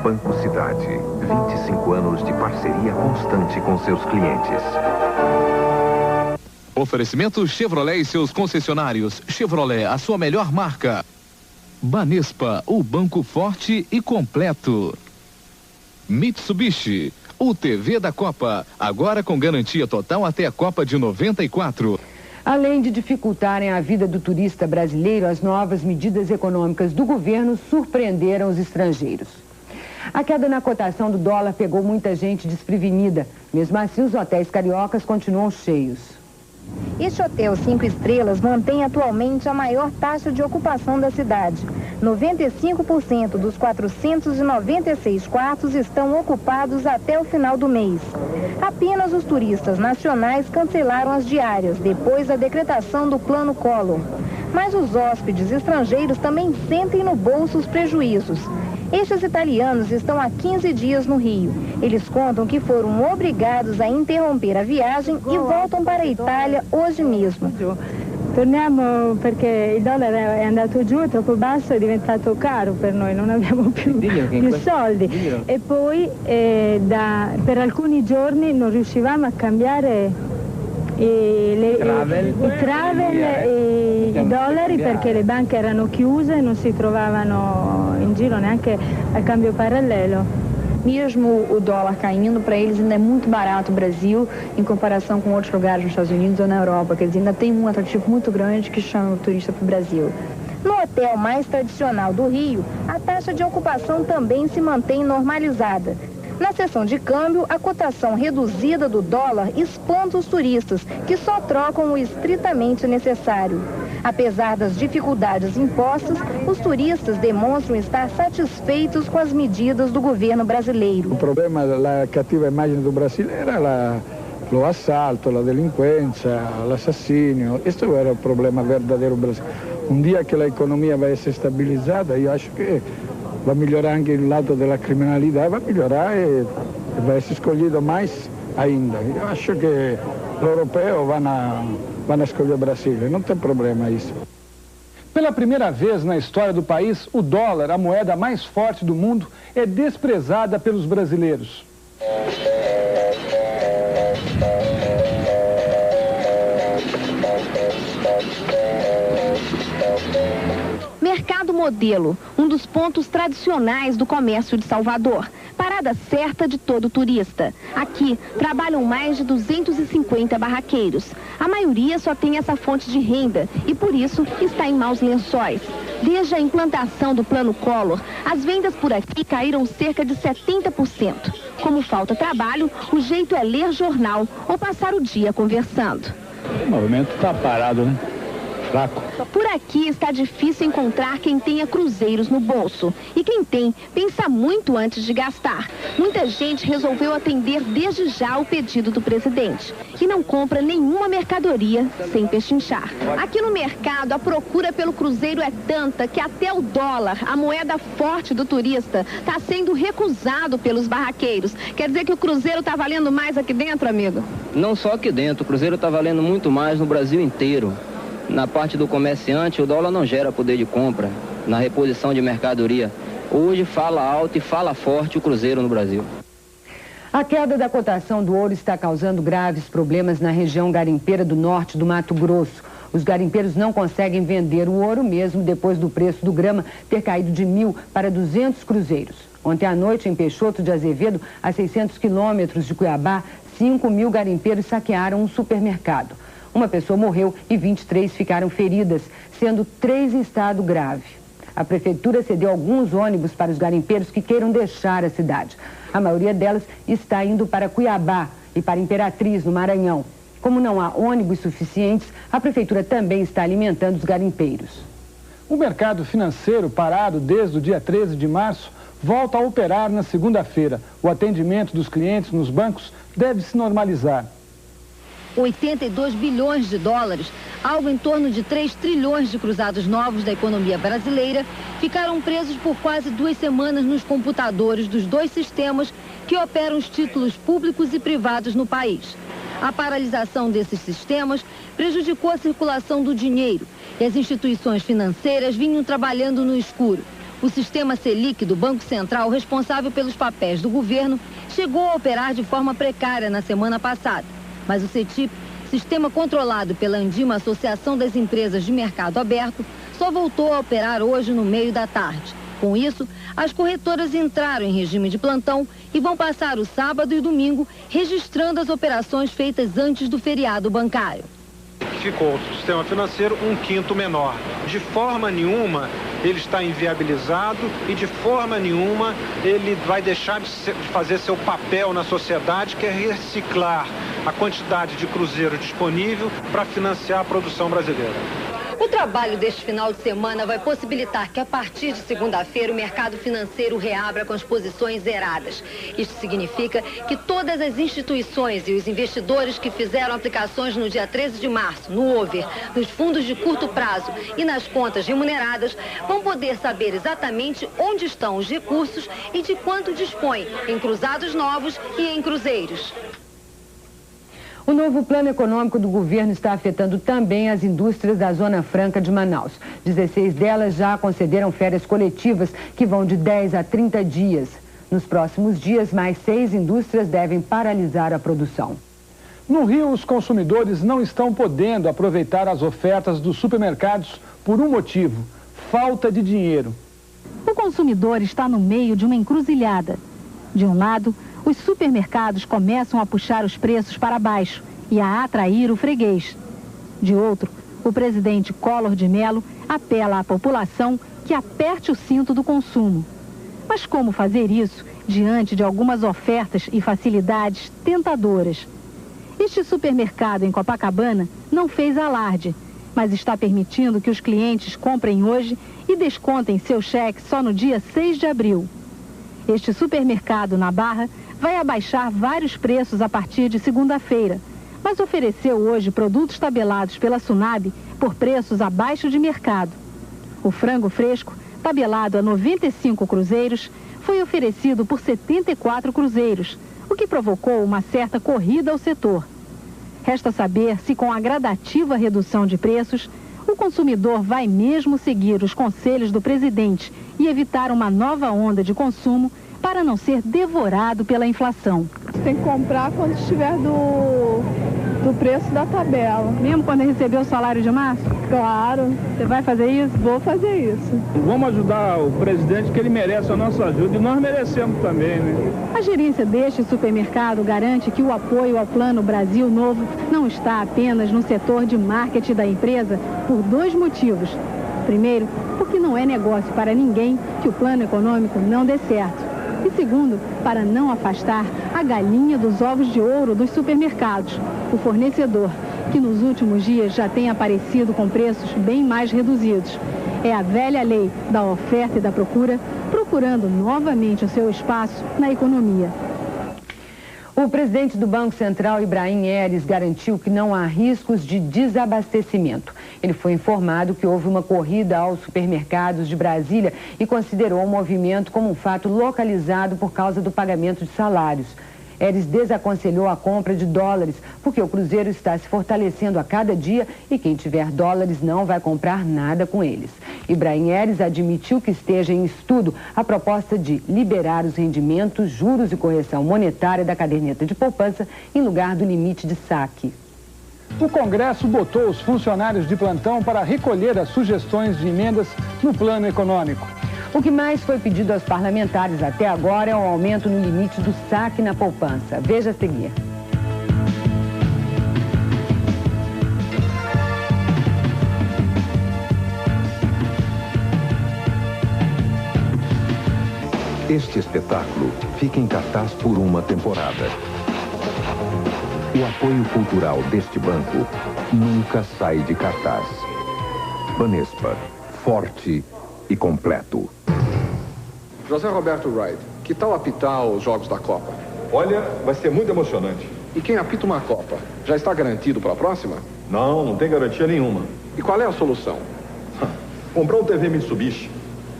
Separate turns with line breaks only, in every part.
Banco Cidade, 25 anos de parceria constante com seus clientes.
Oferecimento Chevrolet e seus concessionários. Chevrolet, a sua melhor marca. Banespa, o banco forte e completo. Mitsubishi, o TV da Copa, agora com garantia total até a Copa de 94.
Além de dificultarem a vida do turista brasileiro, as novas medidas econômicas do governo surpreenderam os estrangeiros. A queda na cotação do dólar pegou muita gente desprevenida. Mesmo assim, os hotéis cariocas continuam cheios.
Este hotel 5 estrelas mantém atualmente a maior taxa de ocupação da cidade. 95% dos 496 quartos estão ocupados até o final do mês. Apenas os turistas nacionais cancelaram as diárias depois da decretação do Plano Collor. Mas os hóspedes estrangeiros também sentem no bolso os prejuízos. Estes italianos estão há 15 dias no Rio. Eles contam que foram obrigados a interromper a viagem e voltam para a Itália hoje mesmo.
Torniamo perché il dollaro è andato giù, è troppo basso, è diventato caro per noi, non abbiamo più soldi. E poi per alcuni giorni non riuscivamo a cambiare i travel e i dollari perché le banche erano chiuse e non si trovavano in giro neanche al cambio parallelo.
Mesmo o dólar caindo, para eles ainda é muito barato o Brasil em comparação com outros lugares nos Estados Unidos ou na Europa. Quer dizer, ainda tem um atrativo muito grande que chama o turista para o Brasil.
No hotel mais tradicional do Rio, a taxa de ocupação também se mantém normalizada. Na seção de câmbio, a cotação reduzida do dólar espanta os turistas, que só trocam o estritamente necessário. Apesar das dificuldades impostas, os turistas demonstram estar satisfeitos com as medidas do governo brasileiro.
O problema da cattiva imagem do Brasil era o assalto, a delinquência, o assassínio. Este era o problema verdadeiro do Brasil. Um dia que a economia vai ser estabilizada, eu acho que vai melhorar anche il lato della criminalità, vai melhorar e vai ser escolhido mais ainda. Eu acho que os europeus vão escolher o Brasil, não tem problema isso.
Pela primeira vez na história do país, o dólar, a moeda mais forte do mundo, é desprezada pelos brasileiros.
Mercado Modelo, um dos pontos tradicionais do comércio de Salvador. Parada certa de todo turista. Aqui trabalham mais de 250 barraqueiros. A maioria só tem essa fonte de renda e por isso está em maus lençóis. Desde a implantação do Plano Collor, as vendas por aqui caíram cerca de 70%. Como falta trabalho, o jeito é ler jornal ou passar o dia conversando.
O movimento está parado, né? Fraco.
Por aqui está difícil encontrar quem tenha cruzeiros no bolso. E quem tem, pensa muito antes de gastar. Muita gente resolveu atender desde já o pedido do presidente. E não compra nenhuma mercadoria sem pechinchar. Aqui no mercado, a procura pelo cruzeiro é tanta que até o dólar, a moeda forte do turista, está sendo recusado pelos barraqueiros. Quer dizer que o cruzeiro está valendo mais aqui dentro, amigo?
Não só aqui dentro, o cruzeiro está valendo muito mais no Brasil inteiro. Na parte do comerciante, o dólar não gera poder de compra na reposição de mercadoria. Hoje fala alto e fala forte o cruzeiro no Brasil.
A queda da cotação do ouro está causando graves problemas na região garimpeira do norte do Mato Grosso. Os garimpeiros não conseguem vender o ouro mesmo depois do preço do grama ter caído de 1.000 para 200 cruzeiros. Ontem à noite, em Peixoto de Azevedo, a 600 quilômetros de Cuiabá, 5.000 garimpeiros saquearam um supermercado. Uma pessoa morreu e 23 ficaram feridas, sendo 3 em estado grave. A prefeitura cedeu alguns ônibus para os garimpeiros que queiram deixar a cidade. A maioria delas está indo para Cuiabá e para Imperatriz, no Maranhão. Como não há ônibus suficientes, a prefeitura também está alimentando os garimpeiros.
O mercado financeiro, parado desde o dia 13 de março, volta a operar na segunda-feira. O atendimento dos clientes nos bancos deve se normalizar.
82 bilhões de dólares, algo em torno de 3 trilhões de cruzados novos da economia brasileira, ficaram presos por quase 2 semanas nos computadores dos 2 sistemas que operam os títulos públicos e privados no país. A paralisação desses sistemas prejudicou a circulação do dinheiro e as instituições financeiras vinham trabalhando no escuro. O sistema Selic do Banco Central, responsável pelos papéis do governo, chegou a operar de forma precária na semana passada. Mas o CETIP, sistema controlado pela Andima, Associação das Empresas de Mercado Aberto, só voltou a operar hoje no meio da tarde. Com isso, as corretoras entraram em regime de plantão e vão passar o sábado e domingo registrando as operações feitas antes do feriado bancário.
Ficou o sistema financeiro 1/5 menor. De forma nenhuma ele está inviabilizado e de forma nenhuma ele vai deixar de fazer seu papel na sociedade, que é reciclar a quantidade de cruzeiro disponível para financiar a produção brasileira.
O trabalho deste final de semana vai possibilitar que, a partir de segunda-feira, o mercado financeiro reabra com as posições zeradas. Isto significa que todas as instituições e os investidores que fizeram aplicações no dia 13 de março, no over, nos fundos de curto prazo e nas contas remuneradas, vão poder saber exatamente onde estão os recursos e de quanto dispõem em cruzados novos e em cruzeiros.
O novo plano econômico do governo está afetando também as indústrias da Zona Franca de Manaus. 16 delas já concederam férias coletivas que vão de 10 a 30 dias. Nos próximos dias, mais 6 indústrias devem paralisar a produção.
No Rio, os consumidores não estão podendo aproveitar as ofertas dos supermercados por um motivo: falta de dinheiro.
O consumidor está no meio de uma encruzilhada. De um lado, os supermercados começam a puxar os preços para baixo e a atrair o freguês. De outro, o presidente Collor de Mello apela à população que aperte o cinto do consumo. Mas como fazer isso diante de algumas ofertas e facilidades tentadoras? Este supermercado em Copacabana não fez alarde, mas está permitindo que os clientes comprem hoje e descontem seu cheque só no dia 6 de abril. Este supermercado na Barra vai abaixar vários preços a partir de segunda-feira, mas ofereceu hoje produtos tabelados pela Sunab por preços abaixo de mercado. O frango fresco, tabelado a 95 cruzeiros, foi oferecido por 74 cruzeiros, o que provocou uma certa corrida ao setor. Resta saber se, com a gradativa redução de preços, o consumidor vai mesmo seguir os conselhos do presidente e evitar uma nova onda de consumo para não ser devorado pela inflação.
Tem que comprar quando estiver do preço da tabela.
Mesmo quando receber o salário de março?
Claro.
Você vai fazer isso?
Vou fazer isso.
Vamos ajudar o presidente, que ele merece a nossa ajuda e nós merecemos também, né?
A gerência deste supermercado garante que o apoio ao Plano Brasil Novo não está apenas no setor de marketing da empresa por 2 motivos. Primeiro, porque não é negócio para ninguém que o plano econômico não dê certo. E segundo, para não afastar a galinha dos ovos de ouro dos supermercados, o fornecedor, que nos últimos dias já tem aparecido com preços bem mais reduzidos. É a velha lei da oferta e da procura, procurando novamente o seu espaço na economia.
O presidente do Banco Central, Ibrahim Eres, garantiu que não há riscos de desabastecimento. Ele foi informado que houve uma corrida aos supermercados de Brasília e considerou o movimento como um fato localizado por causa do pagamento de salários. Eres desaconselhou a compra de dólares, porque o cruzeiro está se fortalecendo a cada dia e quem tiver dólares não vai comprar nada com eles. Ibrahim Eres admitiu que esteja em estudo a proposta de liberar os rendimentos, juros e correção monetária da caderneta de poupança em lugar do limite de saque.
O Congresso botou os funcionários de plantão para recolher as sugestões de emendas no plano econômico.
O que mais foi pedido aos parlamentares até agora é um aumento no limite do saque na poupança. Veja a seguir.
Este espetáculo fica em cartaz por uma temporada. O apoio cultural deste banco nunca sai de cartaz. Banespa, forte e completo.
José Roberto Wright, que tal apitar os Jogos da Copa?
Olha, vai ser muito emocionante.
E quem apita uma Copa, já está garantido para a próxima?
Não, não tem garantia nenhuma.
E qual é a solução?
Comprar um TV Mitsubishi.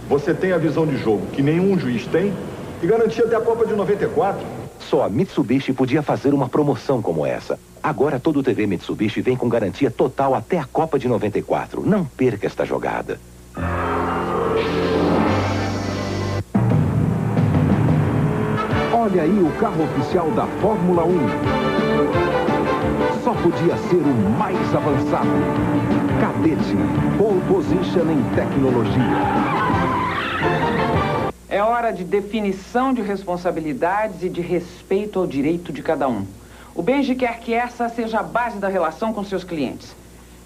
Você tem a visão de jogo que nenhum juiz tem e garantia até a Copa de 94.
Só a Mitsubishi podia fazer uma promoção como essa. Agora todo TV Mitsubishi vem com garantia total até a Copa de 94. Não perca esta jogada.
Olha aí o carro oficial da Fórmula 1. Só podia ser o mais avançado. Cadete, pole position em tecnologia.
É hora de definição de responsabilidades e de respeito ao direito de cada um. O Benji quer que essa seja a base da relação com seus clientes.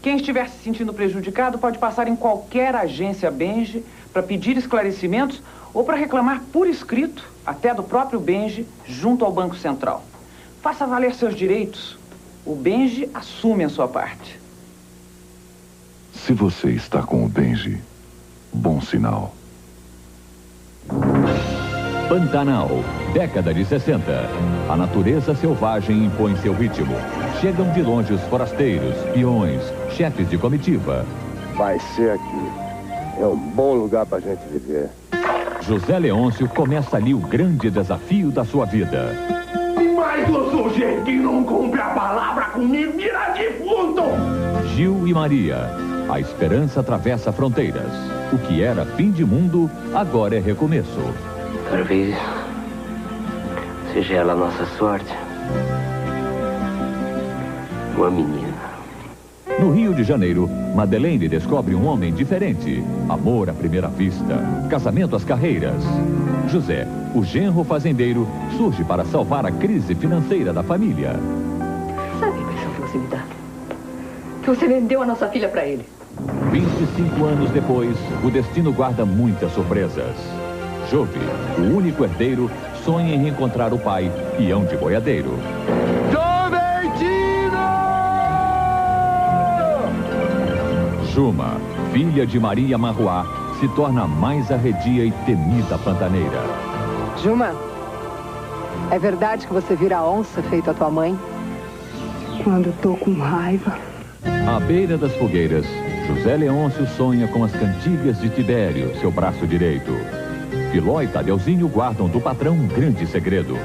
Quem estiver se sentindo prejudicado pode passar em qualquer agência Benji para pedir esclarecimentos ou para reclamar por escrito, até do próprio Benji, junto ao Banco Central. Faça valer seus direitos. O Benji assume a sua parte.
Se você está com o Benji, bom sinal.
Pantanal, década de 60. A natureza selvagem impõe seu ritmo. Chegam de longe os forasteiros, peões, chefes de comitiva.
Vai ser aqui. É um bom lugar pra gente viver.
José Leôncio começa ali o grande desafio da sua vida.
Mas o sujeito que não cumpre a palavra comigo vira defunto!
Gil e Maria. A esperança atravessa fronteiras. O que era fim de mundo, agora é recomeço.
Talvez seja ela a nossa sorte. Uma menina.
No Rio de Janeiro, Madeleine descobre um homem diferente. Amor à primeira vista. Casamento às carreiras. José, o genro fazendeiro, surge para salvar a crise financeira da família.
Sabe a impressão que você me dá? Que você vendeu a nossa filha para ele.
25 anos depois, o destino guarda muitas surpresas. Jove, o único herdeiro, sonha em reencontrar o pai, peão de boiadeiro. Juma, filha de Maria Marruá, se torna a mais arredia e temida pantaneira.
Juma, é verdade que você vira onça feito a tua mãe?
Quando tô com raiva.
À beira das fogueiras, José Leôncio sonha com as cantigas de Tibério, seu braço direito. Filó e Tadeuzinho guardam do patrão um grande segredo.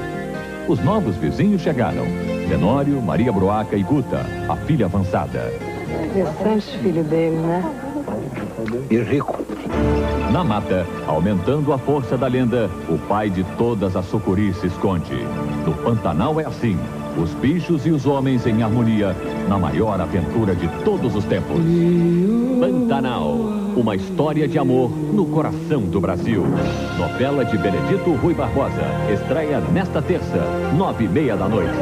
Os novos vizinhos chegaram. Tenório, Maria Broaca e Guta, a filha avançada.
Interessante filho dele, né?
E rico.
Na mata, aumentando a força da lenda, o pai de todas as sucuris se esconde. No Pantanal é assim. Os bichos e os homens em harmonia, na maior aventura de todos os tempos. Pantanal, uma história de amor no coração do Brasil. Novela de Benedito Rui Barbosa. Estreia nesta terça, 9h30 da noite.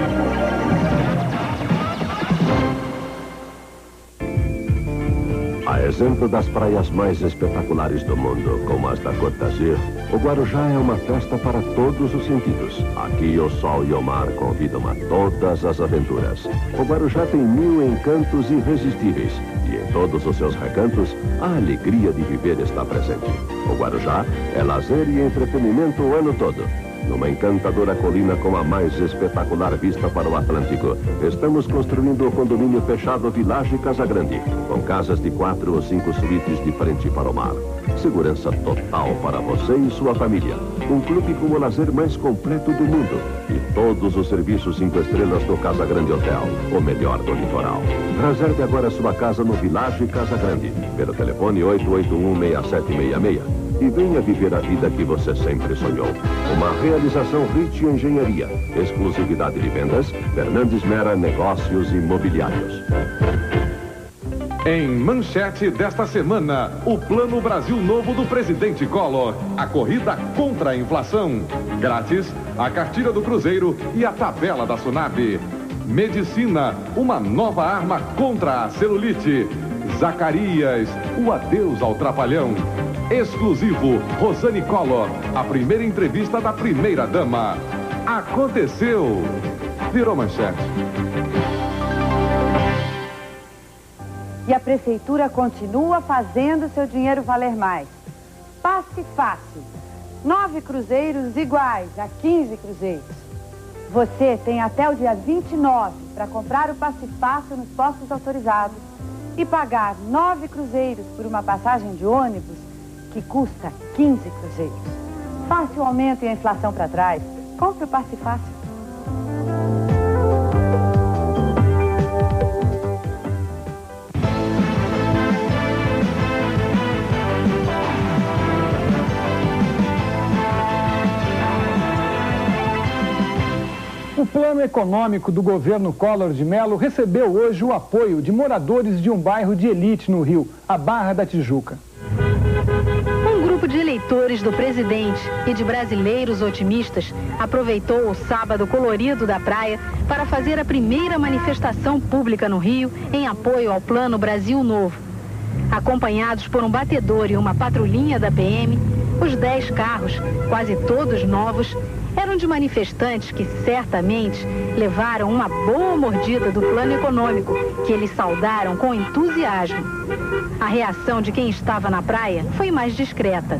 A exemplo das praias mais espetaculares do mundo, como as da Côte d'Azur, o Guarujá é uma festa para todos os sentidos. Aqui o sol e o mar convidam a todas as aventuras. O Guarujá tem 1000 encantos irresistíveis e em todos os seus recantos a alegria de viver está presente. O Guarujá é lazer e entretenimento o ano todo. Numa encantadora colina com a mais espetacular vista para o Atlântico, estamos construindo o condomínio fechado Village Casa Grande, com casas de 4 ou 5 suítes de frente para o mar. Segurança total para você e sua família. Um clube com o lazer mais completo do mundo. E todos os serviços 5 estrelas do Casa Grande Hotel, o melhor do litoral. Reserve agora sua casa no Village Casa Grande, pelo telefone 881-6766. E venha viver a vida que você sempre sonhou. Uma realização Rich Engenharia. Exclusividade de vendas, Fernandes Mera Negócios Imobiliários.
Em manchete desta semana, o Plano Brasil Novo do presidente Collor. A corrida contra a inflação. Grátis, a cartilha do Cruzeiro e a tabela da Sunab. Medicina, uma nova arma contra a celulite. Zacarias, o adeus ao trapalhão. Exclusivo, Rosane Collor, a primeira entrevista da primeira-dama. Aconteceu! Virou manchete.
E a prefeitura continua fazendo seu dinheiro valer mais. Passe fácil. 9 cruzeiros iguais a 15 cruzeiros. Você tem até o dia 29 para comprar o passe fácil nos postos autorizados e pagar 9 cruzeiros por uma passagem de ônibus que custa 15 cruzeiros. Passe o aumento e a inflação para trás. Compre o passe fácil.
O plano econômico do governo Collor de Mello recebeu hoje o apoio de moradores de um bairro de elite no Rio, a Barra da Tijuca.
Um grupo de eleitores do presidente e de brasileiros otimistas aproveitou o sábado colorido da praia para fazer a primeira manifestação pública no Rio em apoio ao Plano Brasil Novo. Acompanhados por um batedor e uma patrulhinha da PM, os 10 carros, quase todos novos, eram de manifestantes que certamente levaram uma boa mordida do plano econômico, que eles saudaram com entusiasmo. A reação de quem estava na praia foi mais discreta.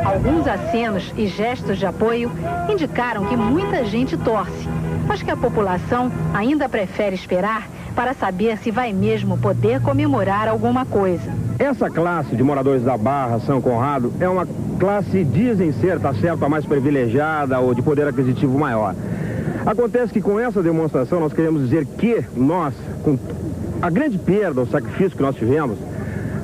Alguns acenos e gestos de apoio indicaram que muita gente torce, mas que a população ainda prefere esperar para saber se vai mesmo poder comemorar alguma coisa.
Essa classe de moradores da Barra, São Conrado, é uma classe, dizem ser, tá certo, a mais privilegiada ou de poder aquisitivo maior. Acontece que com essa demonstração nós queremos dizer que nós, com a grande perda, o sacrifício que nós tivemos,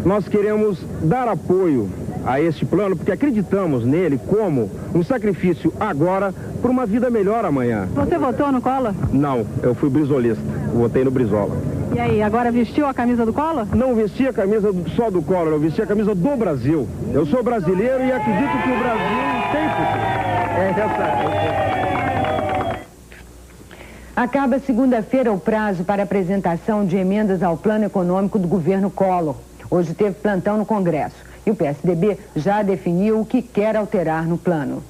nós queremos dar apoio a este plano, porque acreditamos nele como um sacrifício agora por uma vida melhor amanhã.
Você votou no Collor?
Não, eu fui brisolista, votei no Brizola.
E aí, agora vestiu a camisa do Collor?
Não vesti a camisa só do Collor, eu vesti a camisa do Brasil. Eu sou brasileiro e acredito que o Brasil tem futuro.
Acaba segunda-feira o prazo para apresentação de emendas ao plano econômico do governo Collor. Hoje teve plantão no Congresso e o PSDB já definiu o que quer alterar no plano.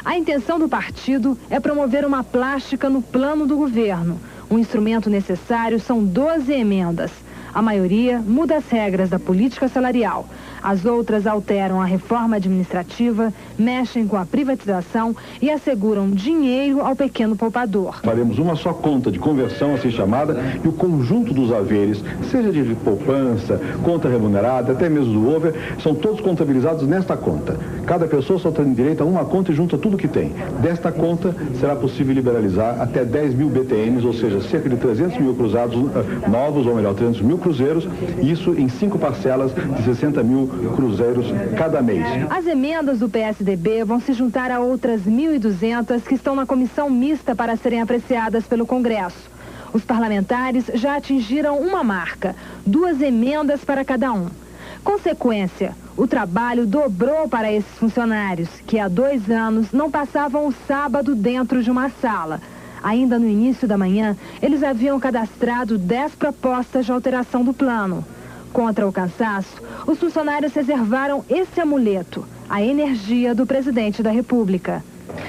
A intenção do partido é promover uma plástica no plano do governo. Um instrumento necessário são 12 emendas. A maioria muda as regras da política salarial. As outras alteram a reforma administrativa, mexem com a privatização e asseguram dinheiro ao pequeno poupador.
Faremos uma só conta de conversão, assim chamada, e o conjunto dos haveres, seja de poupança, conta remunerada, até mesmo do over, são todos contabilizados nesta conta. Cada pessoa só tem direito a uma conta e junta tudo que tem. Desta conta, será possível liberalizar até 10 mil BTNs, ou seja, cerca de 300 mil cruzados novos, ou melhor, 300 mil cruzeiros, isso em 5 parcelas de 60 mil cruzeiros cada mês.
As emendas do PSDB vão se juntar a outras 1.200 que estão na comissão mista para serem apreciadas pelo Congresso. Os parlamentares já atingiram uma marca, 2 emendas para cada um. Consequência, o trabalho dobrou para esses funcionários, que há 2 anos não passavam o sábado dentro de uma sala. Ainda no início da manhã, eles haviam cadastrado 10 propostas de alteração do plano. Contra o cansaço, os funcionários reservaram esse amuleto, a energia do presidente da República.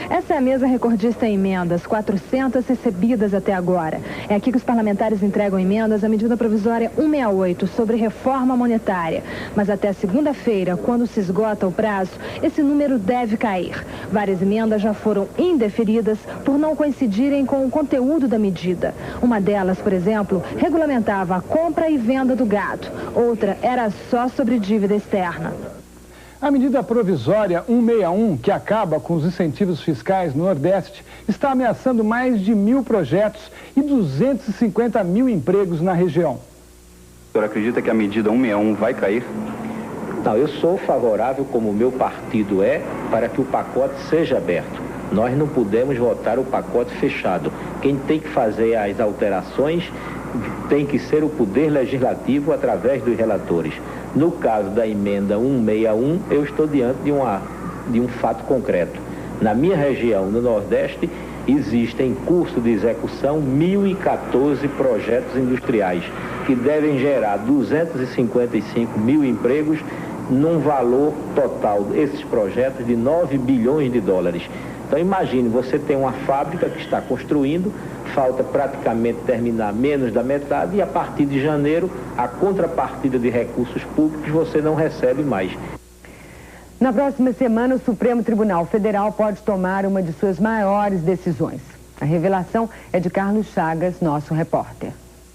Essa é a mesa recordista em emendas, 400 recebidas até agora. É aqui que os parlamentares entregam emendas à medida provisória 168 sobre reforma monetária. Mas até segunda-feira, quando se esgota o prazo, esse número deve cair. Várias emendas já foram indeferidas por não coincidirem com o conteúdo da medida. Uma delas, por exemplo, regulamentava a compra e venda do gado. Outra era só sobre dívida externa.
A medida provisória 161, que acaba com os incentivos fiscais no Nordeste, está ameaçando mais de 1.000 projetos e 250 mil empregos na região.
O senhor acredita que a medida 161 vai cair?
Não, eu sou favorável, como o meu partido é, para que o pacote seja aberto. Nós não podemos votar o pacote fechado. Quem tem que fazer as alterações tem que ser o Poder Legislativo através dos relatores. No caso da emenda 161, eu estou diante de um fato concreto. Na minha região, no Nordeste, existem em curso de execução 1.014 projetos industriais, que devem gerar 255 mil empregos, num valor total desses projetos de 9 bilhões de dólares. Então imagine, você tem uma fábrica que está construindo, falta praticamente terminar menos da metade e a partir de janeiro, a contrapartida de recursos públicos você não recebe mais.
Na próxima semana, o Supremo Tribunal Federal pode tomar uma de suas maiores decisões. A revelação é de Carlos Chagas, nosso repórter.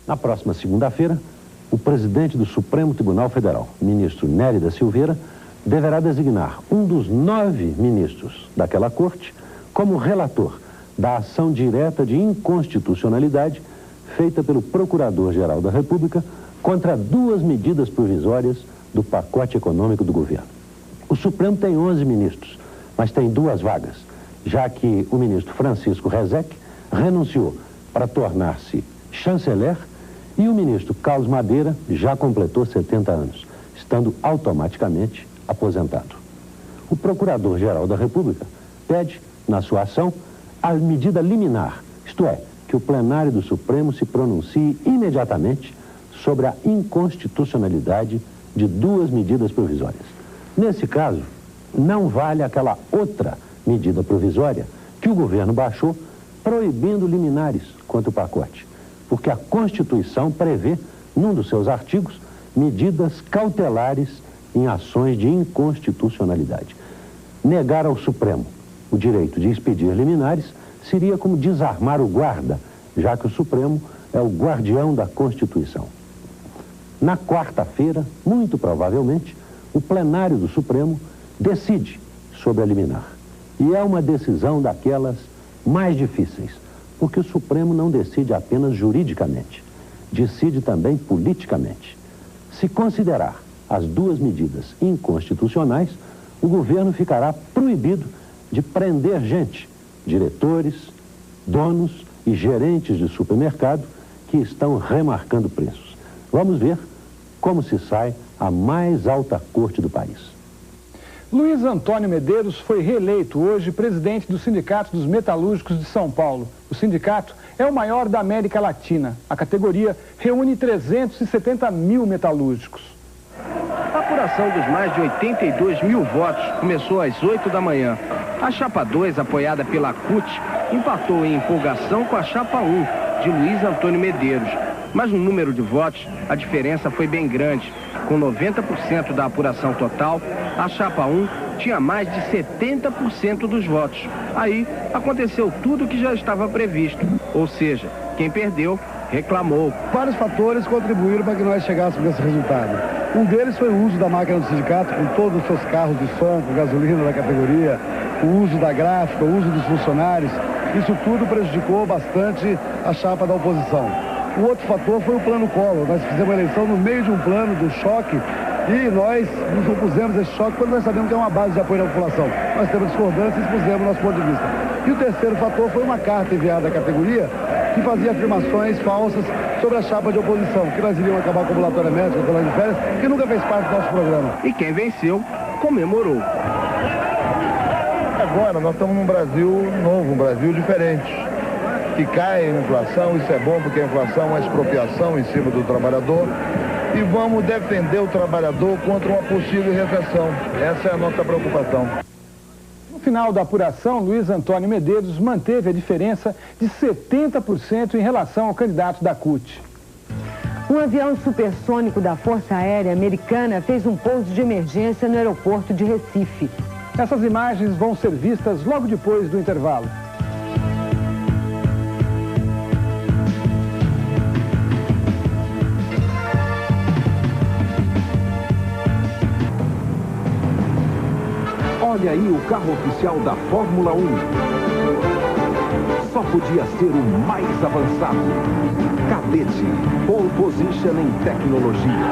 Na próxima segunda-feira, o presidente do Supremo Tribunal Federal, ministro Nery da Silveira, deverá designar um dos 9 ministros daquela corte como relator da ação direta de inconstitucionalidade feita pelo Procurador-Geral da República contra 2 medidas provisórias do pacote econômico do governo. O Supremo tem 11 ministros, mas tem 2 vagas, já que o ministro Francisco Rezec renunciou para tornar-se chanceler e o ministro Carlos Madeira já completou 70 anos, estando automaticamente aposentado. O Procurador-Geral da República pede, na sua ação, a medida liminar, isto é, que o plenário do Supremo se pronuncie imediatamente sobre a inconstitucionalidade de 2 medidas provisórias. Nesse caso, não vale aquela outra medida provisória que o governo baixou proibindo liminares contra o pacote, porque a Constituição prevê, num dos seus artigos, medidas cautelares em ações de inconstitucionalidade. Negar ao Supremo o direito de expedir liminares seria como desarmar o guarda, já que o Supremo é o guardião da Constituição. Na quarta-feira, muito provavelmente, o plenário do Supremo decide sobre a liminar. E é uma decisão daquelas mais difíceis, porque o Supremo não decide apenas juridicamente, decide também politicamente. Se considerar as 2 medidas inconstitucionais, o governo ficará proibido de prender gente, diretores, donos e gerentes de supermercado que estão remarcando preços. Vamos ver como se sai a mais alta corte do país.
Luiz Antônio Medeiros foi reeleito hoje presidente do Sindicato dos Metalúrgicos de São Paulo. O sindicato é o maior da América Latina. A categoria reúne 370 mil metalúrgicos.
A apuração dos mais de 82 mil votos começou às 8 da manhã. A chapa 2, apoiada pela CUT, empatou em empolgação com a chapa 1, de Luiz Antônio Medeiros. Mas no número de votos, a diferença foi bem grande. Com 90% da apuração total, a chapa 1 tinha mais de 70% dos votos. Aí aconteceu tudo o que já estava previsto. Ou seja, quem perdeu, reclamou.
Vários fatores contribuíram para que nós chegássemos nesse resultado. Um deles foi o uso da máquina do sindicato, com todos os seus carros de som, com gasolina da categoria, o uso da gráfica, o uso dos funcionários. Isso tudo prejudicou bastante a chapa da oposição. O outro fator foi o plano Collor. Nós fizemos a eleição no meio de um plano do choque e nós nos opusemos a esse choque quando nós sabemos que é uma base de apoio da população. Nós temos discordância e expusemos nosso ponto de vista. E o terceiro fator foi uma carta enviada à categoria que fazia afirmações falsas sobre a chapa de oposição, que nós iríamos acabar com a ambulatória médica, com a de férias, que nunca fez parte do nosso programa.
E quem venceu, comemorou.
Agora nós estamos num Brasil novo, um Brasil diferente, que cai a inflação. Isso é bom porque a inflação é uma expropriação em cima do trabalhador, e vamos defender o trabalhador contra uma possível recessão. Essa é a nossa preocupação.
No final da apuração, Luiz Antônio Medeiros manteve a diferença de 70% em relação ao candidato da CUT.
Um avião supersônico da Força Aérea Americana fez um pouso de emergência no aeroporto de Recife.
Essas imagens vão ser vistas logo depois do intervalo.
Olha aí o carro oficial da Fórmula 1. Só podia ser o mais avançado. Cadete, pole position em tecnologia.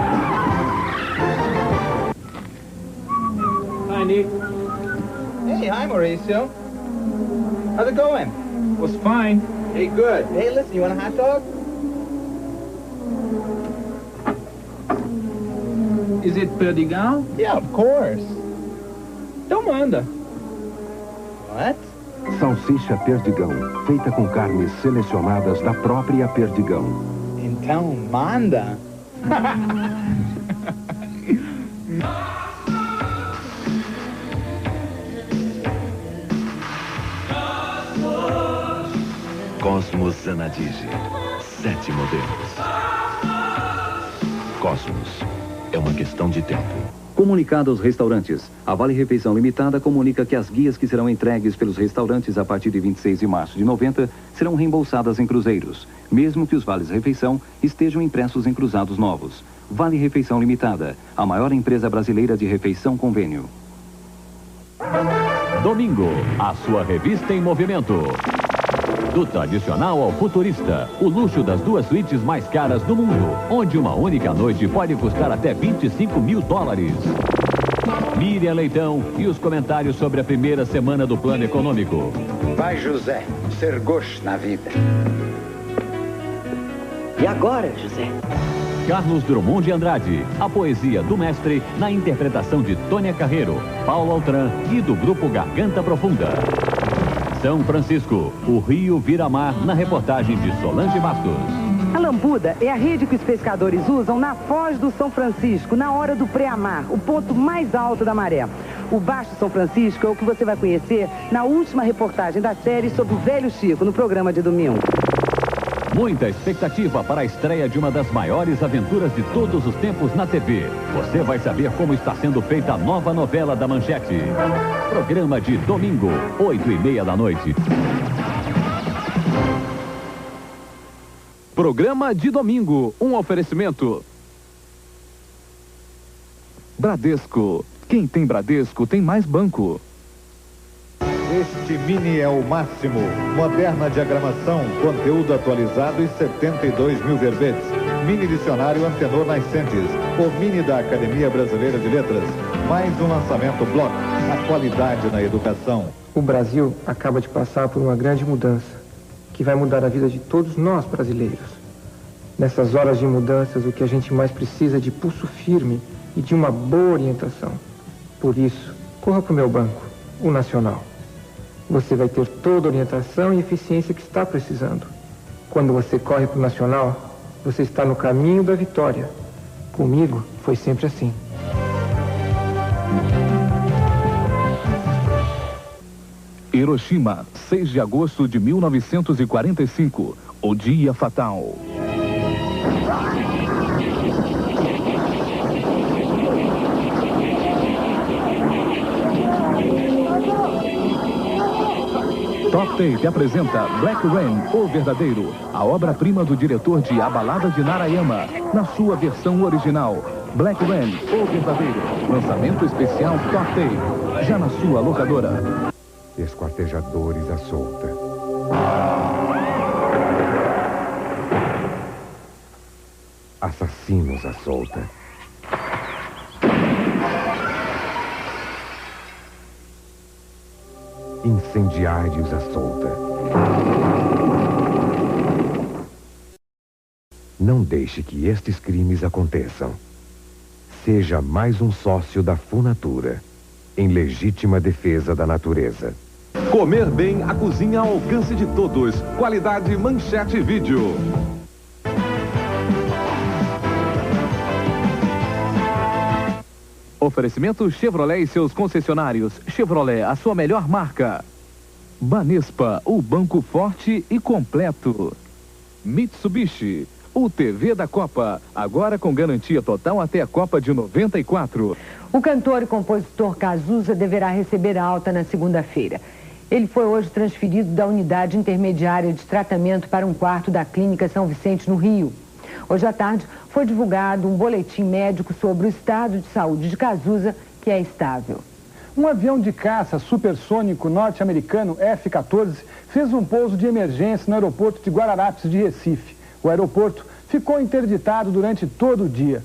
Hi, Nick.
Hey, hi, Mauricio. How's it going?
Was fine.
Hey, good. Hey, listen, you want a hot dog?
Is it Perdigão?
Yeah, of course.
Então manda.
What?
Salsicha Perdigão, feita com carnes selecionadas da própria Perdigão.
Então manda.
Cosmos Zanadige. 7 modelos. Cosmos é uma questão de tempo.
Comunicado aos restaurantes. A Vale Refeição Limitada comunica que as guias que serão entregues pelos restaurantes a partir de 26 de março de 90 serão reembolsadas em cruzeiros, mesmo que os vales refeição estejam impressos em cruzados novos. Vale Refeição Limitada, a maior empresa brasileira de refeição convênio.
Domingo, a sua revista em movimento. Do tradicional ao futurista, o luxo das duas suítes mais caras do mundo, onde uma única noite pode custar até 25 mil dólares. Miriam Leitão e os comentários sobre a primeira semana do plano econômico.
Vai, José, ser gosto na vida.
E agora, José?
Carlos Drummond de Andrade, a poesia do mestre na interpretação de Tônia Carreiro, Paulo Altran e do grupo Garganta Profunda. São Francisco, o rio vira mar na reportagem de Solange Bastos.
A lambuda é a rede que os pescadores usam na foz do São Francisco, na hora do pré-amar, o ponto mais alto da maré. O Baixo São Francisco é o que você vai conhecer na última reportagem da série sobre o Velho Chico, no programa de domingo.
Muita expectativa para a estreia de uma das maiores aventuras de todos os tempos na TV. Você vai saber como está sendo feita a nova novela da Manchete. Programa de domingo, 8h30 da noite.
Programa de domingo, um oferecimento. Bradesco. Quem tem Bradesco tem mais banco.
Este Mini é o máximo. Moderna diagramação, conteúdo atualizado e 72 mil verbetes. Mini dicionário Antenor Nascentes. O Mini da Academia Brasileira de Letras. Mais um lançamento Bloco. A qualidade na educação.
O Brasil acaba de passar por uma grande mudança, que vai mudar a vida de todos nós brasileiros. Nessas horas de mudanças, o que a gente mais precisa é de pulso firme e de uma boa orientação. Por isso, corra para o meu banco, o Nacional. Você vai ter toda a orientação e eficiência que está precisando. Quando você corre para o Nacional, você está no caminho da vitória. Comigo, foi sempre assim.
Hiroshima, 6 de agosto de 1945. O dia fatal. Top Tape apresenta Black Rain, o verdadeiro, a obra-prima do diretor de A Balada de Narayama, na sua versão original. Black Rain, o verdadeiro, lançamento especial Top Tape, já na sua locadora.
Esquartejadores à solta. Assassinos à solta. Incendiários à solta. Não deixe que estes crimes aconteçam. Seja mais um sócio da Funatura, em legítima defesa da natureza.
Comer bem, a cozinha ao alcance de todos. Qualidade Manchete Vídeo.
Oferecimento Chevrolet e seus concessionários. Chevrolet, a sua melhor marca. Banespa, o banco forte e completo. Mitsubishi, o TV da Copa, agora com garantia total até a Copa de 94.
O cantor e compositor Cazuza deverá receber alta na segunda-feira. Ele foi hoje transferido da unidade intermediária de tratamento para um quarto da Clínica São Vicente, no Rio. Hoje à tarde foi divulgado um boletim médico sobre o estado de saúde de Cazuza, que é estável.
Um avião de caça supersônico norte-americano F-14 fez um pouso de emergência no aeroporto de Guararapes de Recife. O aeroporto ficou interditado durante todo o dia.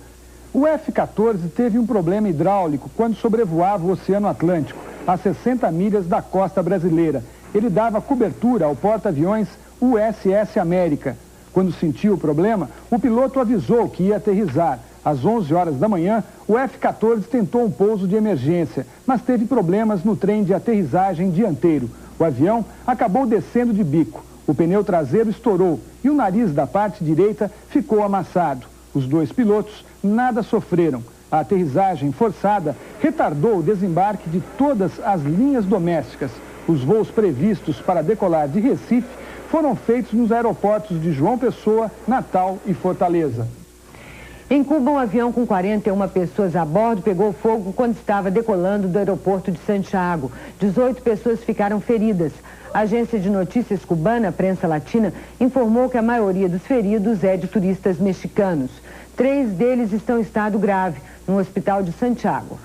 O F-14 teve um problema hidráulico quando sobrevoava o Oceano Atlântico, a 60 milhas da costa brasileira. Ele dava cobertura ao porta-aviões USS América. Quando sentiu o problema, o piloto avisou que ia aterrissar. Às 11 horas da manhã, o F-14 tentou um pouso de emergência, mas teve problemas no trem de aterrissagem dianteiro. O avião acabou descendo de bico. O pneu traseiro estourou e o nariz da parte direita ficou amassado. Os dois pilotos nada sofreram. A aterrissagem forçada retardou o desembarque de todas as linhas domésticas. Os voos previstos para decolar de Recife foram feitos nos aeroportos de João Pessoa, Natal e Fortaleza.
Em Cuba, um avião com 41 pessoas a bordo pegou fogo quando estava decolando do aeroporto de Santiago. 18 pessoas ficaram feridas. A agência de notícias cubana, Prensa Latina, informou que a maioria dos feridos é de turistas mexicanos. 3 deles estão em estado grave, no hospital de Santiago.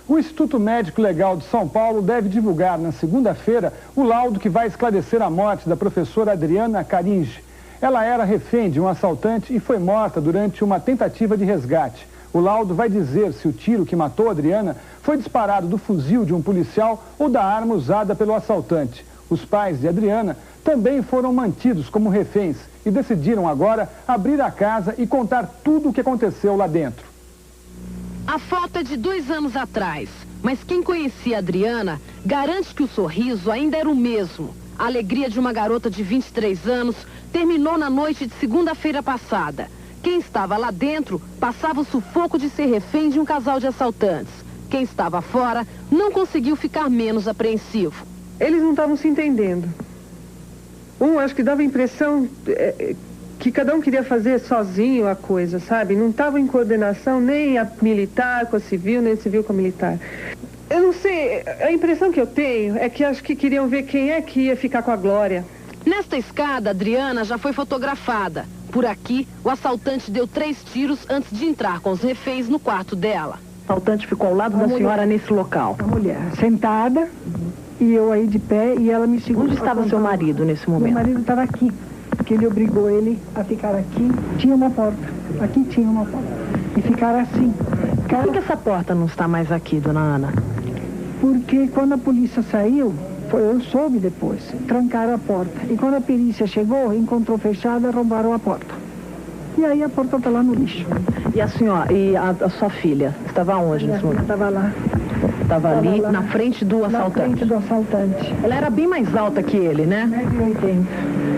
O Instituto Médico Legal de São Paulo deve divulgar na segunda-feira o laudo que vai esclarecer a morte da professora Adriana Caringe. Ela era refém de um assaltante e foi morta durante uma tentativa de resgate. O laudo vai dizer se o tiro que matou a Adriana foi disparado do fuzil de um policial ou da arma usada pelo assaltante. Os pais de Adriana também foram mantidos como reféns e decidiram agora abrir a casa e contar tudo o que aconteceu lá dentro.
A foto é de 2 anos atrás, mas quem conhecia a Adriana garante que o sorriso ainda era o mesmo. A alegria de uma garota de 23 anos terminou na noite de segunda-feira passada. Quem estava lá dentro passava o sufoco de ser refém de um casal de assaltantes. Quem estava fora não conseguiu ficar menos apreensivo.
Eles não estavam se entendendo. Acho que dava a impressão que cada um queria fazer sozinho a coisa, sabe? Não estava em coordenação nem a militar com a civil, nem a civil com a militar. Eu não sei, a impressão que eu tenho é que acho que queriam ver quem é que ia ficar com a glória.
Nesta escada, Adriana já foi fotografada. Por aqui, o assaltante deu 3 tiros antes de entrar com os reféns no quarto dela.
O assaltante ficou ao lado da senhora nesse local.
A mulher sentada e eu aí de pé e ela me segurou.
Onde estava seu marido nesse momento?
Meu marido estava aqui, porque ele obrigou ele a ficar aqui. Tinha uma porta, aqui tinha uma porta. E ficar assim.
Por que essa porta não está mais aqui, dona Ana?
Porque quando a polícia saiu, eu soube depois, trancaram a porta. E quando a perícia chegou, encontrou fechada, roubaram a porta. E aí a porta está lá no lixo.
E a senhora, e a sua filha, estava onde nesse momento?
Estava lá.
Estava ali, lá, na frente do assaltante?
Na frente do assaltante.
Ela era bem mais alta que ele, né?
1,80 m.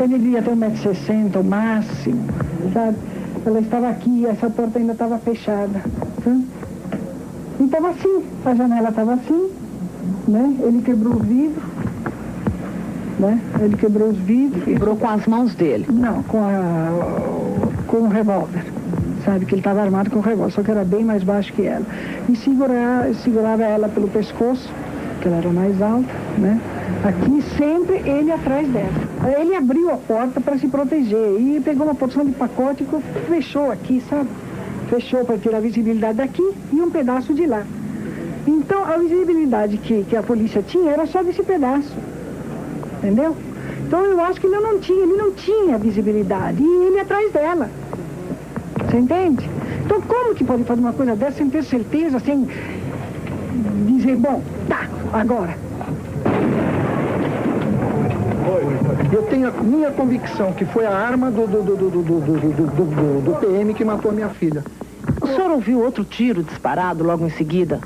Ele devia ter 1,60 m, o máximo, sabe? Ela estava aqui, essa porta ainda estava fechada. Sabe? E estava assim, a janela estava assim, né? Ele quebrou o vidro, né? Ele quebrou os vidros.
Quebrou com as mãos dele?
Não, com o revólver. Sabe, que ele estava armado com o revólver, só que era bem mais baixo que ela. E segurava ela pelo pescoço, que ela era mais alta, né? Aqui, sempre ele atrás dela. Ele abriu a porta para se proteger e pegou uma porção de pacote e fechou aqui, sabe? Fechou para tirar a visibilidade daqui e um pedaço de lá. Então, a visibilidade que a polícia tinha era só desse pedaço, entendeu? Então, eu acho que ele não tinha visibilidade e ele atrás dela. Você entende? Então, como que pode fazer uma coisa dessa sem ter certeza, sem dizer, bom, tá, agora.
Eu tenho a minha convicção que foi a arma do PM que matou a minha filha.
O senhor ouviu outro tiro disparado logo em seguida?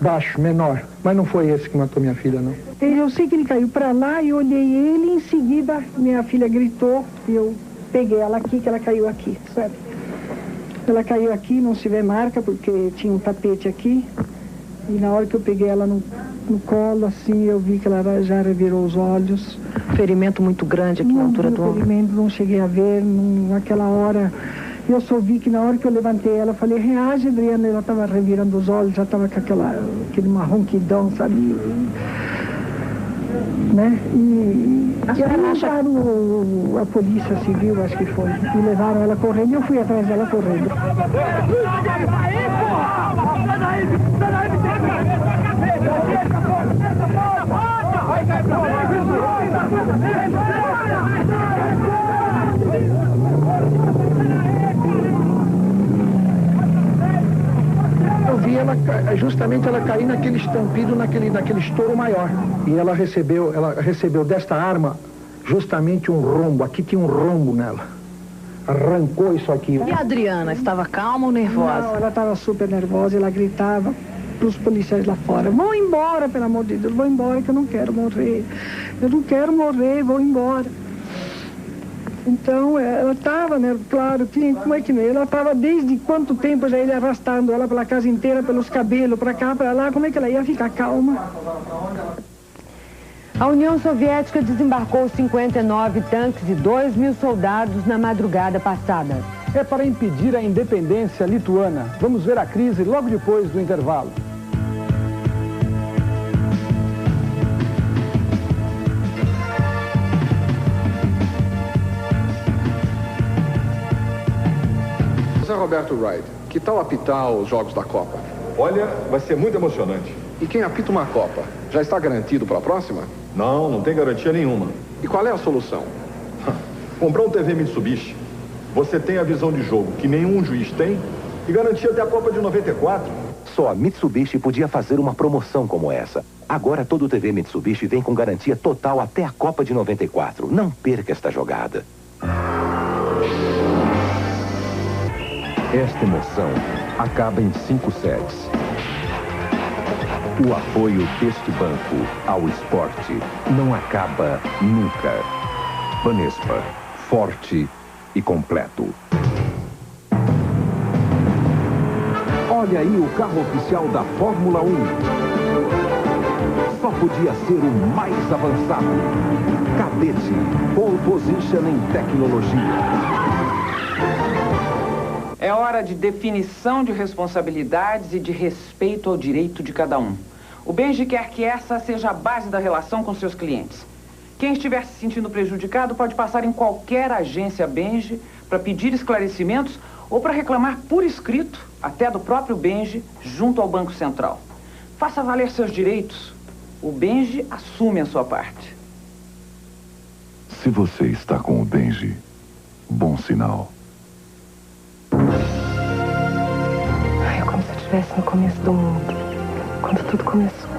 Baixo, menor, mas não foi esse que matou minha filha, não.
Eu sei que ele caiu pra lá e olhei ele e em seguida minha filha gritou e eu peguei ela aqui, que ela caiu aqui, sabe? Ela caiu aqui, não se vê marca, porque tinha um tapete aqui. E na hora que eu peguei ela no colo, assim, eu vi que ela já revirou os olhos.
Ferimento muito grande aqui na altura do ombro? Ferimento,
não cheguei a ver, naquela hora. Eu só vi que na hora que eu levantei ela, eu falei, reage, Adriana. Ela estava revirando os olhos, já estava com aquele marronquidão, sabe? Né? E levaram a polícia civil, acho que foi, e levaram ela correndo e eu fui atrás dela correndo.
Eu vi ela, justamente ela cair naquele estampido, naquele estouro maior. E ela recebeu desta arma justamente um rombo. Aqui tinha um rombo nela. Arrancou isso aqui.
E a Adriana, estava calma ou nervosa?
Não, ela estava super nervosa, ela gritava para os policiais lá fora, vão embora, pelo amor de Deus, vão embora que eu não quero morrer. Eu não quero morrer, vou embora. Então, ela estava, né, claro, como é que ela estava desde quanto tempo já ele arrastando ela pela casa inteira, pelos cabelos, para cá, para lá, como é que ela ia ficar calma?
A União Soviética desembarcou 59 tanques e 2.000 soldados na madrugada passada.
é para impedir a independência lituana. Vamos ver a crise logo depois do intervalo.
José Roberto Wright, que tal apitar os jogos da Copa?
Olha, vai ser muito emocionante.
E quem apita uma Copa, já está garantido para a próxima?
Não, não tem garantia nenhuma.
E qual é a solução?
Comprar um TV Mitsubishi. Você tem a visão de jogo que nenhum juiz tem e garantia até a Copa de 94.
Só a Mitsubishi podia fazer uma promoção como essa. Agora todo TV Mitsubishi vem com garantia total até a Copa de 94. Não perca esta jogada.
Esta emoção acaba em 5 sets. O apoio deste banco ao esporte não acaba nunca. Banespa, forte e completo. Olha aí o carro oficial da Fórmula 1. Só podia ser o mais avançado. Cadete, pole position em tecnologia.
É hora de definição de responsabilidades e de respeito ao direito de cada um. O Benji quer que essa seja a base da relação com seus clientes. Quem estiver se sentindo prejudicado pode passar em qualquer agência Benji para pedir esclarecimentos ou para reclamar por escrito, até do próprio Benji, junto ao Banco Central. Faça valer seus direitos. O Benji assume a sua parte.
Se você está com o Benji, bom sinal.
Ai, é como se eu estivesse no começo do mundo. Quando tudo começou.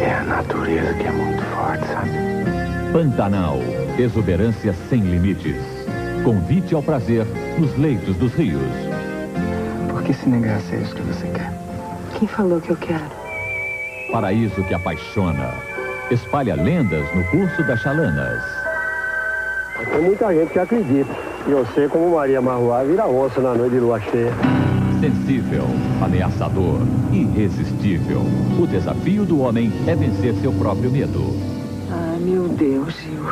É a natureza que é muito forte, sabe?
Pantanal, exuberância sem limites. Convite ao prazer nos leitos dos rios.
Por que se negar a isso que você quer?
Quem falou que eu quero?
Paraíso que apaixona. Espalha lendas no curso das chalanas.
Tem muita gente que acredita. E você, como Maria Marruá, vira onça na noite de lua cheia.
Sensível, ameaçador, irresistível. O desafio do homem é vencer seu próprio medo.
Ah, meu Deus, Gil.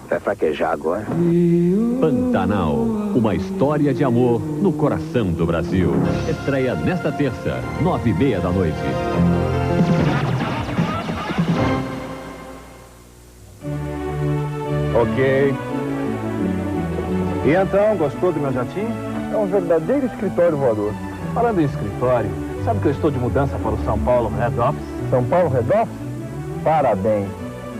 Vai fraquejar agora?
Pantanal, uma história de amor no coração do Brasil. Estreia nesta terça, 9h30 da noite.
Ok. E então, gostou do meu jatinho? É um verdadeiro escritório voador.
Falando em escritório, sabe que eu estou de mudança para o São Paulo Head Office?
São Paulo Head Office? Parabéns.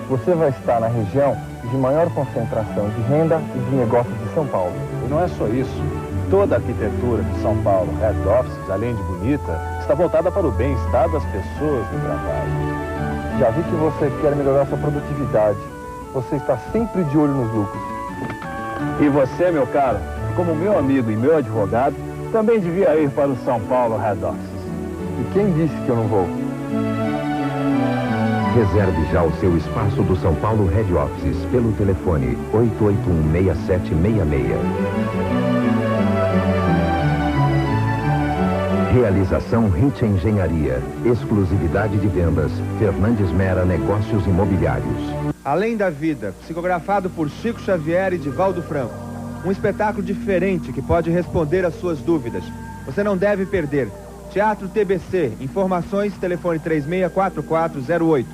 Você vai estar na região de maior concentração de renda e de negócios de São Paulo.
E não é só isso. Toda a arquitetura de São Paulo Head Office, além de bonita, está voltada para o bem-estar das pessoas no trabalho.
Já vi que você quer melhorar sua produtividade. Você está sempre de olho nos lucros.
E você, meu caro, como meu amigo e meu advogado, também devia ir para o São Paulo Head Office.
E quem disse que eu não vou?
Reserve já o seu espaço do São Paulo Head Office pelo telefone 881-6766. Realização Hit Engenharia. Exclusividade de vendas. Fernandes Mera Negócios Imobiliários.
Além da Vida, psicografado por Chico Xavier e Divaldo Franco. Um espetáculo diferente que pode responder às suas dúvidas. Você não deve perder. Teatro TBC. Informações, telefone 364408.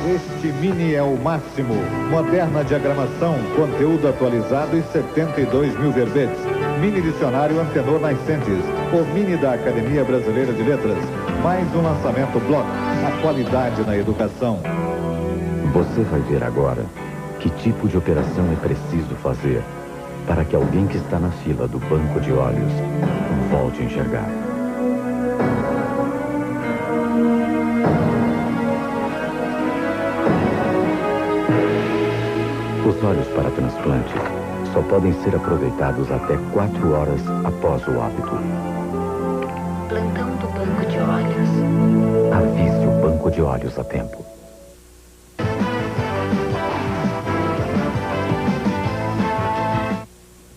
Este Mini é o máximo. Moderna diagramação, conteúdo atualizado e 72 mil verbetes. Mini dicionário Antenor Nascentes. O Mini da Academia Brasileira de Letras. Mais um lançamento Block. A qualidade na educação.
Você vai ver agora que tipo de operação é preciso fazer para que alguém que está na fila do banco de olhos volte a enxergar. Os olhos para transplante só podem ser aproveitados até 4 horas após o óbito.
Plantão do banco de olhos.
Avise o banco de olhos a tempo.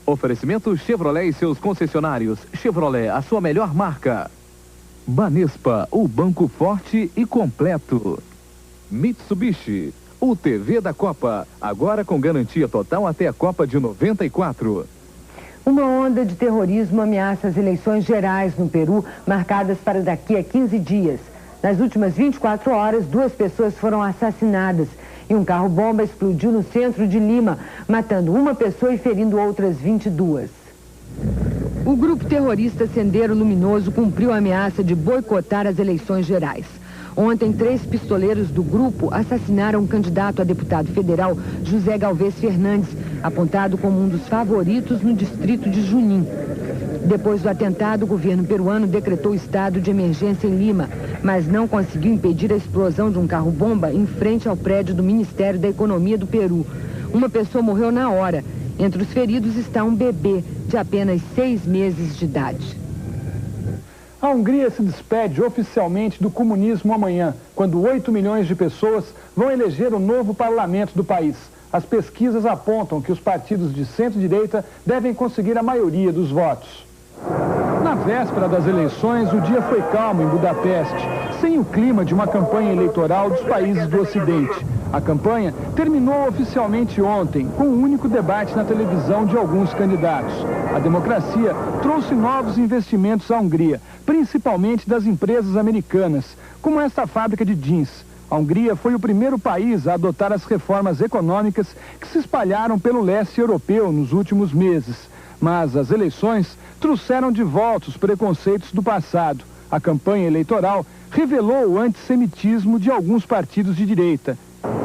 Oferecimento Chevrolet e seus concessionários. Chevrolet, a sua melhor marca. Banespa, o banco forte e completo. Mitsubishi, o TV da Copa. Agora com garantia total até a Copa de 94.
Uma onda de terrorismo ameaça as eleições gerais no Peru, marcadas para daqui a 15 dias. Nas últimas 24 horas, 2 pessoas foram assassinadas e um carro-bomba explodiu no centro de Lima, matando uma pessoa e ferindo outras 22. O grupo terrorista Sendero Luminoso cumpriu a ameaça de boicotar as eleições gerais. Ontem, 3 pistoleiros do grupo assassinaram o candidato a deputado federal José Galvez Fernandes, apontado como um dos favoritos no distrito de Junín. Depois do atentado, o governo peruano decretou estado de emergência em Lima, mas não conseguiu impedir a explosão de um carro-bomba em frente ao prédio do Ministério da Economia do Peru. Uma pessoa morreu na hora. Entre os feridos está um bebê de apenas 6 meses de idade.
A Hungria se despede oficialmente do comunismo amanhã, quando 8 milhões de pessoas vão eleger o novo parlamento do país. As pesquisas apontam que os partidos de centro-direita devem conseguir a maioria dos votos. Na véspera das eleições, o dia foi calmo em Budapeste, sem o clima de uma campanha eleitoral dos países do Ocidente. A campanha terminou oficialmente ontem, com um único debate na televisão de alguns candidatos. A democracia trouxe novos investimentos à Hungria, principalmente das empresas americanas, como esta fábrica de jeans. A Hungria foi o primeiro país a adotar as reformas econômicas que se espalharam pelo leste europeu nos últimos meses. Mas as eleições trouxeram de volta os preconceitos do passado. A campanha eleitoral revelou o antissemitismo de alguns partidos de direita.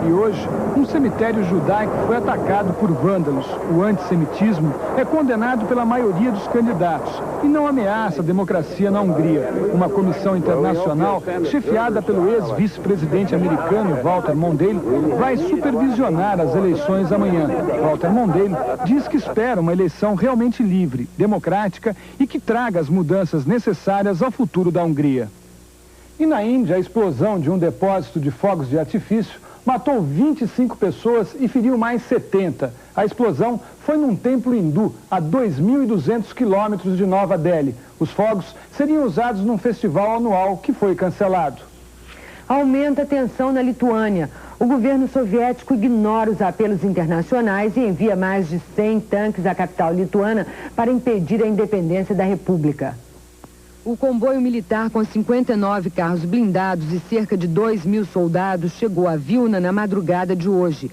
E hoje, um cemitério judaico foi atacado por vândalos. O antissemitismo é condenado pela maioria dos candidatos e não ameaça a democracia na Hungria. Uma comissão internacional, chefiada pelo ex-vice-presidente americano Walter Mondale, vai supervisionar as eleições amanhã. Walter Mondale diz que espera uma eleição realmente livre, democrática e que traga as mudanças necessárias ao futuro da Hungria. E na Índia, a explosão de um depósito de fogos de artifício matou 25 pessoas e feriu mais 70. A explosão foi num templo hindu, a 2.200 quilômetros de Nova Delhi. Os fogos seriam usados num festival anual que foi cancelado.
Aumenta a tensão na Lituânia. O governo soviético ignora os apelos internacionais e envia mais de 100 tanques à capital lituana para impedir a independência da República. O comboio militar com 59 carros blindados e cerca de 2.000 soldados chegou a Vilna na madrugada de hoje.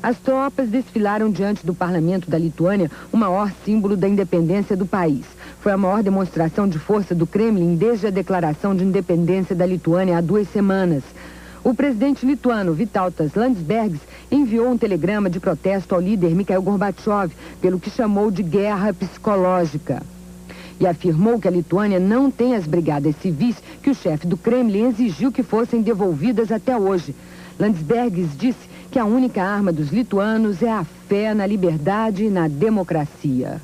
As tropas desfilaram diante do parlamento da Lituânia, o maior símbolo da independência do país. Foi a maior demonstração de força do Kremlin desde a declaração de independência da Lituânia há 2 semanas. O presidente lituano, Vytautas Landsbergis, enviou um telegrama de protesto ao líder Mikhail Gorbachev, pelo que chamou de guerra psicológica. E afirmou que a Lituânia não tem as brigadas civis que o chefe do Kremlin exigiu que fossem devolvidas até hoje. Landsbergis disse que a única arma dos lituanos é a fé na liberdade e na democracia.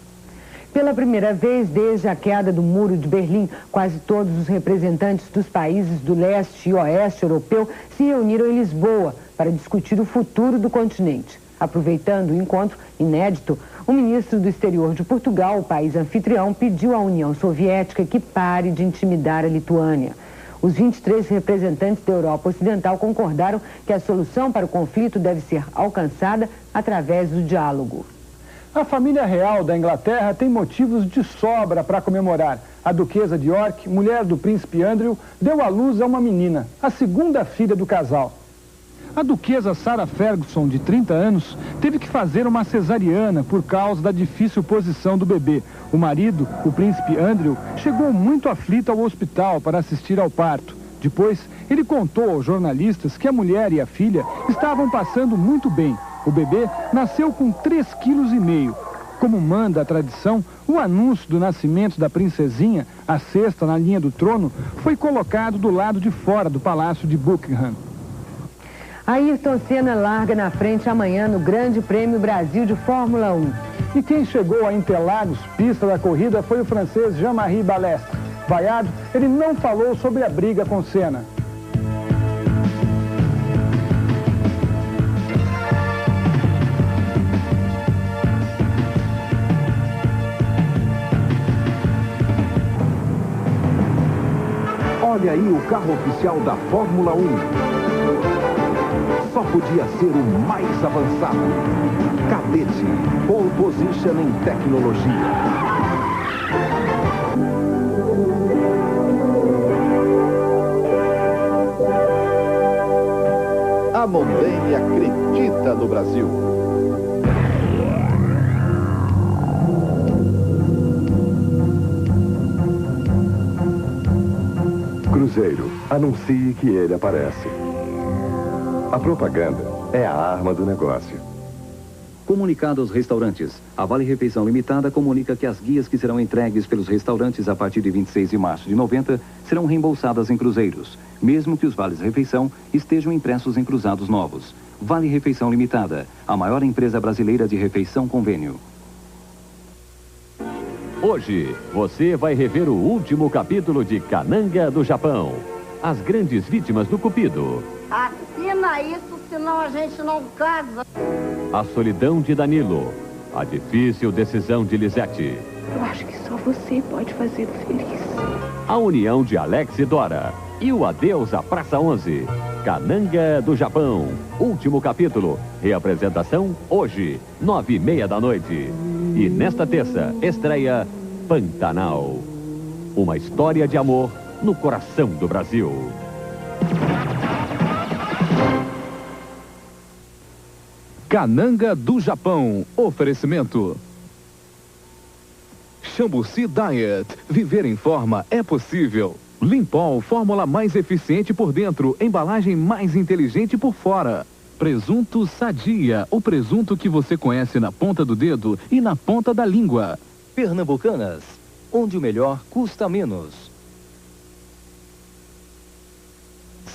Pela primeira vez desde a queda do Muro de Berlim, quase todos os representantes dos países do leste e oeste europeu se reuniram em Lisboa para discutir o futuro do continente. Aproveitando o encontro inédito, o ministro do Exterior de Portugal, o país anfitrião, pediu à União Soviética que pare de intimidar a Lituânia. Os 23 representantes da Europa Ocidental concordaram que a solução para o conflito deve ser alcançada através do diálogo.
A família real da Inglaterra tem motivos de sobra para comemorar. A duquesa de York, mulher do príncipe Andrew, deu à luz a uma menina, a segunda filha do casal. A duquesa Sarah Ferguson, de 30 anos, teve que fazer uma cesariana por causa da difícil posição do bebê. O marido, o príncipe Andrew, chegou muito aflito ao hospital para assistir ao parto. Depois, ele contou aos jornalistas que a mulher e a filha estavam passando muito bem. O bebê nasceu com 3,5 kg. Como manda a tradição, o anúncio do nascimento da princesinha, a sexta na linha do trono, foi colocado do lado de fora do Palácio de Buckingham.
Ayrton Senna larga na frente amanhã no Grande Prêmio Brasil de Fórmula 1.
E quem chegou a Interlagos, pista da corrida, foi o francês Jean-Marie Balestre. Vaiado, ele não falou sobre a briga com Senna.
Olha aí o carro oficial da Fórmula 1.
só podia ser o mais avançado. Cadete, pole position em tecnologia.
A Mondane acredita no Brasil.
Cruzeiro, anuncie que ele aparece. A propaganda é a arma do negócio.
Comunicado aos restaurantes. A Vale Refeição Limitada comunica que as guias que serão entregues pelos restaurantes a partir de 26 de março de 90 serão reembolsadas em cruzeiros, mesmo que os vales refeição estejam impressos em cruzados novos. Vale Refeição Limitada, a maior empresa brasileira de refeição convênio.
Hoje, você vai rever o último capítulo de Kananga do Japão. As grandes vítimas do Cupido.
Assina isso, senão a gente não casa.
A solidão de Danilo. A difícil decisão de Lisete.
Eu acho que só você pode fazê-lo feliz.
A união de Alex e Dora. E o adeus à Praça 11. Kananga do Japão. Último capítulo. Reapresentação hoje, 9h30 da noite. E nesta terça, estreia Pantanal. Uma história de amor no coração do Brasil.
Kananga do Japão. Oferecimento. Chambuci Diet. Viver em forma é possível. Limpol, fórmula mais eficiente por dentro, embalagem mais inteligente por fora. Presunto Sadia, o presunto que você conhece na ponta do dedo e na ponta da língua.
Pernambucanas, onde o melhor custa menos.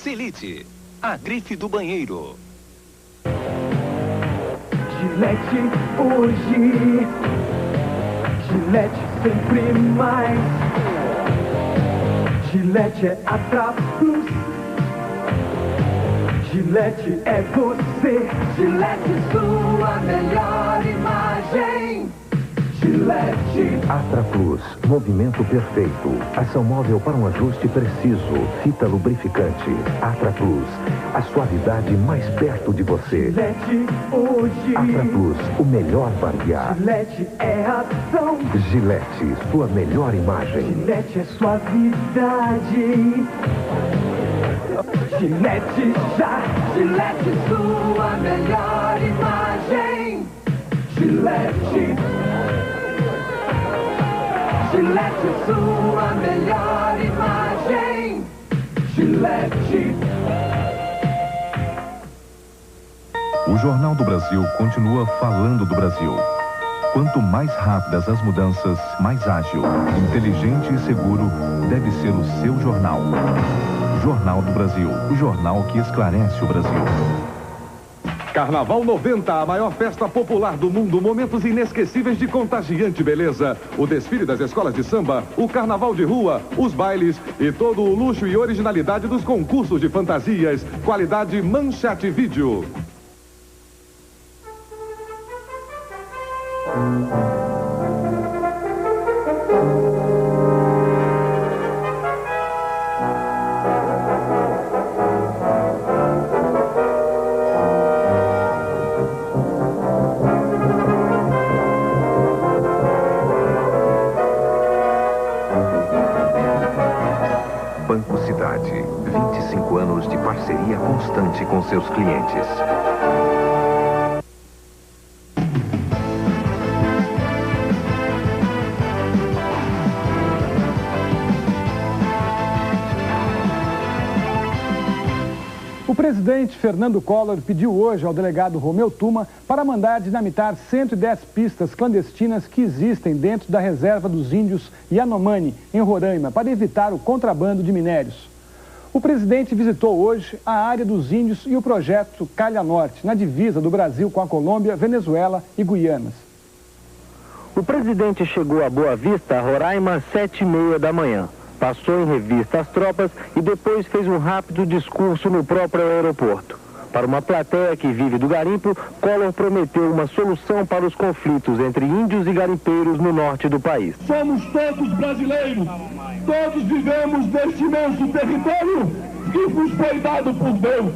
Celite, a grife do banheiro.
Gillette hoje, Gillette sempre mais. Gillette é Atra Plus, Gillette é você. Gillette, sua melhor imagem. Gillette.
Atra Plus, movimento perfeito. Ação móvel para um ajuste preciso. Fita lubrificante. Atra Plus, a suavidade mais perto de você.
Gillette hoje.
Atra Plus, o melhor barbear.
Gillette é ação.
Gillette, sua melhor imagem.
Gillette é suavidade. Gillette já. Gillette, sua melhor imagem. Gillette. Gillette, sua melhor imagem. Gillette.
O Jornal do Brasil continua falando do Brasil. Quanto mais rápidas as mudanças, mais ágil, inteligente e seguro deve ser o seu jornal. Jornal do Brasil, o jornal que esclarece o Brasil.
Carnaval 90, a maior festa popular do mundo, momentos inesquecíveis de contagiante beleza. O desfile das escolas de samba, o carnaval de rua, os bailes e todo o luxo e originalidade dos concursos de fantasias. Qualidade Manchete Vídeo.
Banco Cidade, 25 anos de parceria constante com seus clientes.
O presidente Fernando Collor pediu hoje ao delegado Romeu Tuma para mandar dinamitar 110 pistas clandestinas que existem dentro da reserva dos índios Yanomami, em Roraima, para evitar o contrabando de minérios. O presidente visitou hoje a área dos índios e o projeto Calha Norte, na divisa do Brasil com a Colômbia, Venezuela e Guianas.
O presidente chegou a Boa Vista, Roraima, às 7h30 da manhã. Passou em revista as tropas e depois fez um rápido discurso no próprio aeroporto. Para uma plateia que vive do garimpo, Collor prometeu uma solução para os conflitos entre índios e garimpeiros no norte do país.
Somos todos brasileiros, todos vivemos neste imenso território que nos foi dado por Deus.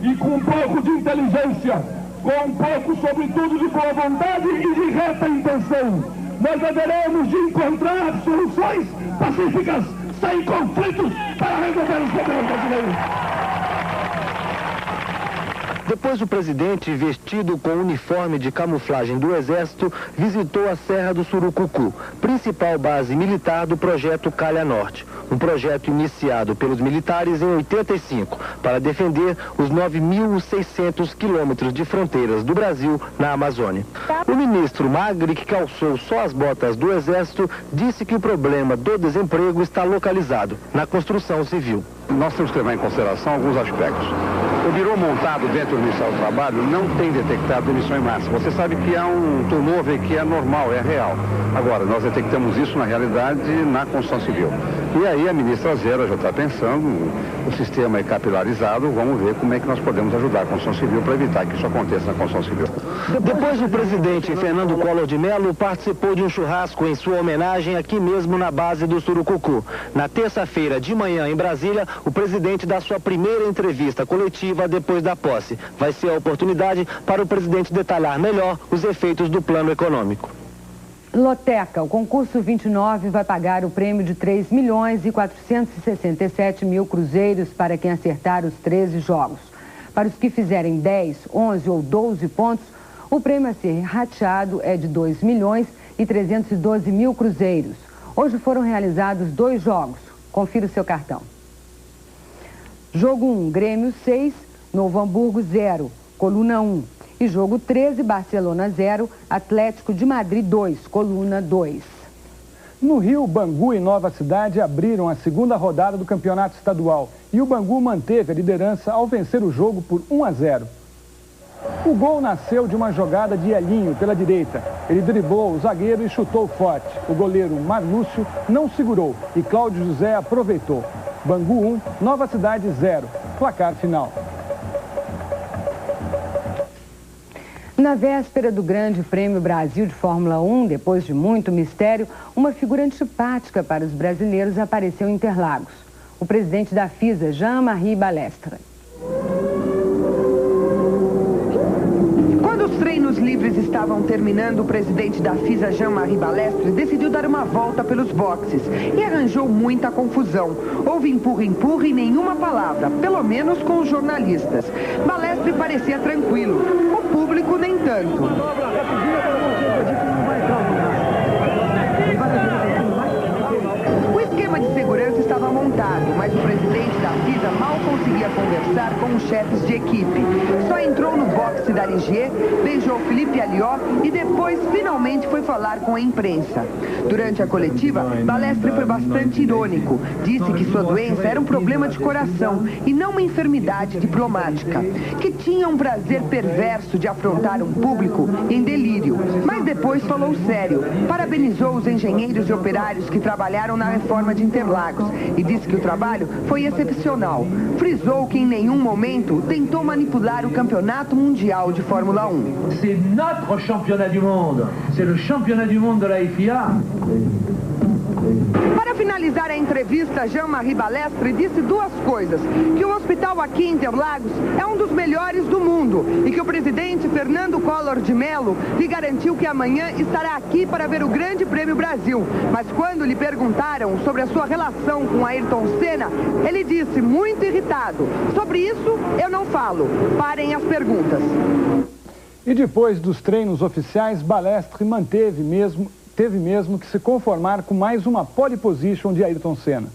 e com um pouco de inteligência, com um pouco, sobretudo, de boa vontade e de reta intenção, nós haveremos de encontrar soluções pacíficas, sem conflitos, para resolver os problemas brasileiros.
Depois, o presidente, vestido com o uniforme de camuflagem do Exército, visitou a Serra do Surucucu, principal base militar do projeto Calha Norte, um projeto iniciado pelos militares em 85, para defender os 9.600 quilômetros de fronteiras do Brasil na Amazônia. O ministro Magri, que calçou só as botas do Exército, disse que o problema do desemprego está localizado na construção civil.
Nós temos que levar em consideração alguns aspectos. O birô montado dentro do Ministério do Trabalho não tem detectado demissão em massa. Você sabe que há um turnover que é normal, é real. Agora, nós detectamos isso na realidade na construção civil. E aí a ministra Zera já está pensando, o sistema é capilarizado, vamos ver como é que nós podemos ajudar a construção civil para evitar que isso aconteça na construção civil.
Depois, o presidente Fernando Collor de Mello participou de um churrasco em sua homenagem aqui mesmo na base do Surucucu. Na terça-feira de manhã, em Brasília, o presidente dá sua primeira entrevista coletiva depois da posse. Vai ser a oportunidade para o presidente detalhar melhor os efeitos do plano econômico.
Loteca, o concurso 29 vai pagar o prêmio de 3.467.000 cruzeiros para quem acertar os 13 jogos. Para os que fizerem 10, 11 ou 12 pontos, o prêmio a ser rateado é de 2.312.000 cruzeiros. Hoje foram realizados 2 jogos. Confira o seu cartão. Jogo 1, Grêmio 6, Novo Hamburgo 0, coluna 1. E jogo 13, Barcelona 0, Atlético de Madrid 2, coluna 2.
No Rio, Bangu e Nova Cidade abriram a segunda rodada do campeonato estadual. E o Bangu manteve a liderança ao vencer o jogo por 1-0. O gol nasceu de uma jogada de Elinho pela direita. Ele driblou o zagueiro e chutou forte. O goleiro Marlúcio não segurou e Cláudio José aproveitou. Bangu 1, Nova Cidade 0. Placar final.
Na véspera do Grande Prêmio Brasil de Fórmula 1, depois de muito mistério, uma figura antipática para os brasileiros apareceu em Interlagos. O presidente da FISA, Jean-Marie Balestre.
Quando os treinos livres estavam terminando, o presidente da FISA, Jean-Marie Balestre, decidiu dar uma volta pelos boxes e arranjou muita confusão. Houve empurra-empurra e nenhuma palavra, pelo menos com os jornalistas. Balestre parecia tranquilo, o público nem tanto. O esquema de segurança estava montado, mas o presidente da FISA mal conseguia conversar com os chefes de equipe. Só entrou no boxe da Ligier, beijou Felipe Alliot e depois finalmente foi falar com a imprensa. Durante a coletiva, Balestre foi bastante irônico. Disse que sua doença era um problema de coração e não uma enfermidade diplomática. Que tinha um prazer perverso de afrontar um público em delírio. Mas depois falou sério. Parabenizou os engenheiros e operários que trabalharam na reforma de Interlagos e disse que o trabalho foi excepcional. Frisou que em nenhum momento tentou manipular o campeonato mundial de Fórmula 1.
C'est notre championnat du monde. C'est le championnat du monde de la FIA.
Para finalizar a entrevista, Jean-Marie Balestre disse 2 coisas. Que o hospital aqui em Interlagos é um dos melhores do mundo e que o presidente Fernando Collor de Mello lhe garantiu que amanhã estará aqui para ver o Grande Prêmio Brasil. Mas quando lhe perguntaram sobre a sua relação com Ayrton Senna, ele disse muito irritado: sobre isso eu não falo. Parem as perguntas.
E depois dos treinos oficiais, Balestre teve mesmo que se conformar com mais uma pole position de Ayrton Senna.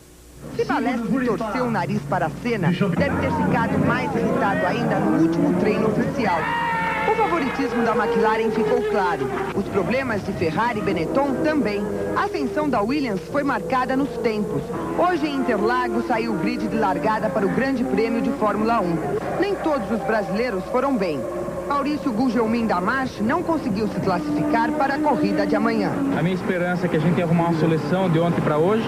Se Balestre torceu o nariz para a Senna, deve ter ficado mais irritado ainda no último treino oficial. O favoritismo da McLaren ficou claro. Os problemas de Ferrari e Benetton também. A ascensão da Williams foi marcada nos tempos. Hoje em Interlagos saiu o grid de largada para o Grande Prêmio de Fórmula 1. Nem todos os brasileiros foram bem. Maurício Gugelmin da Marche não conseguiu se classificar para a corrida de amanhã.
A minha esperança é que a gente ia arrumar uma solução de ontem para hoje.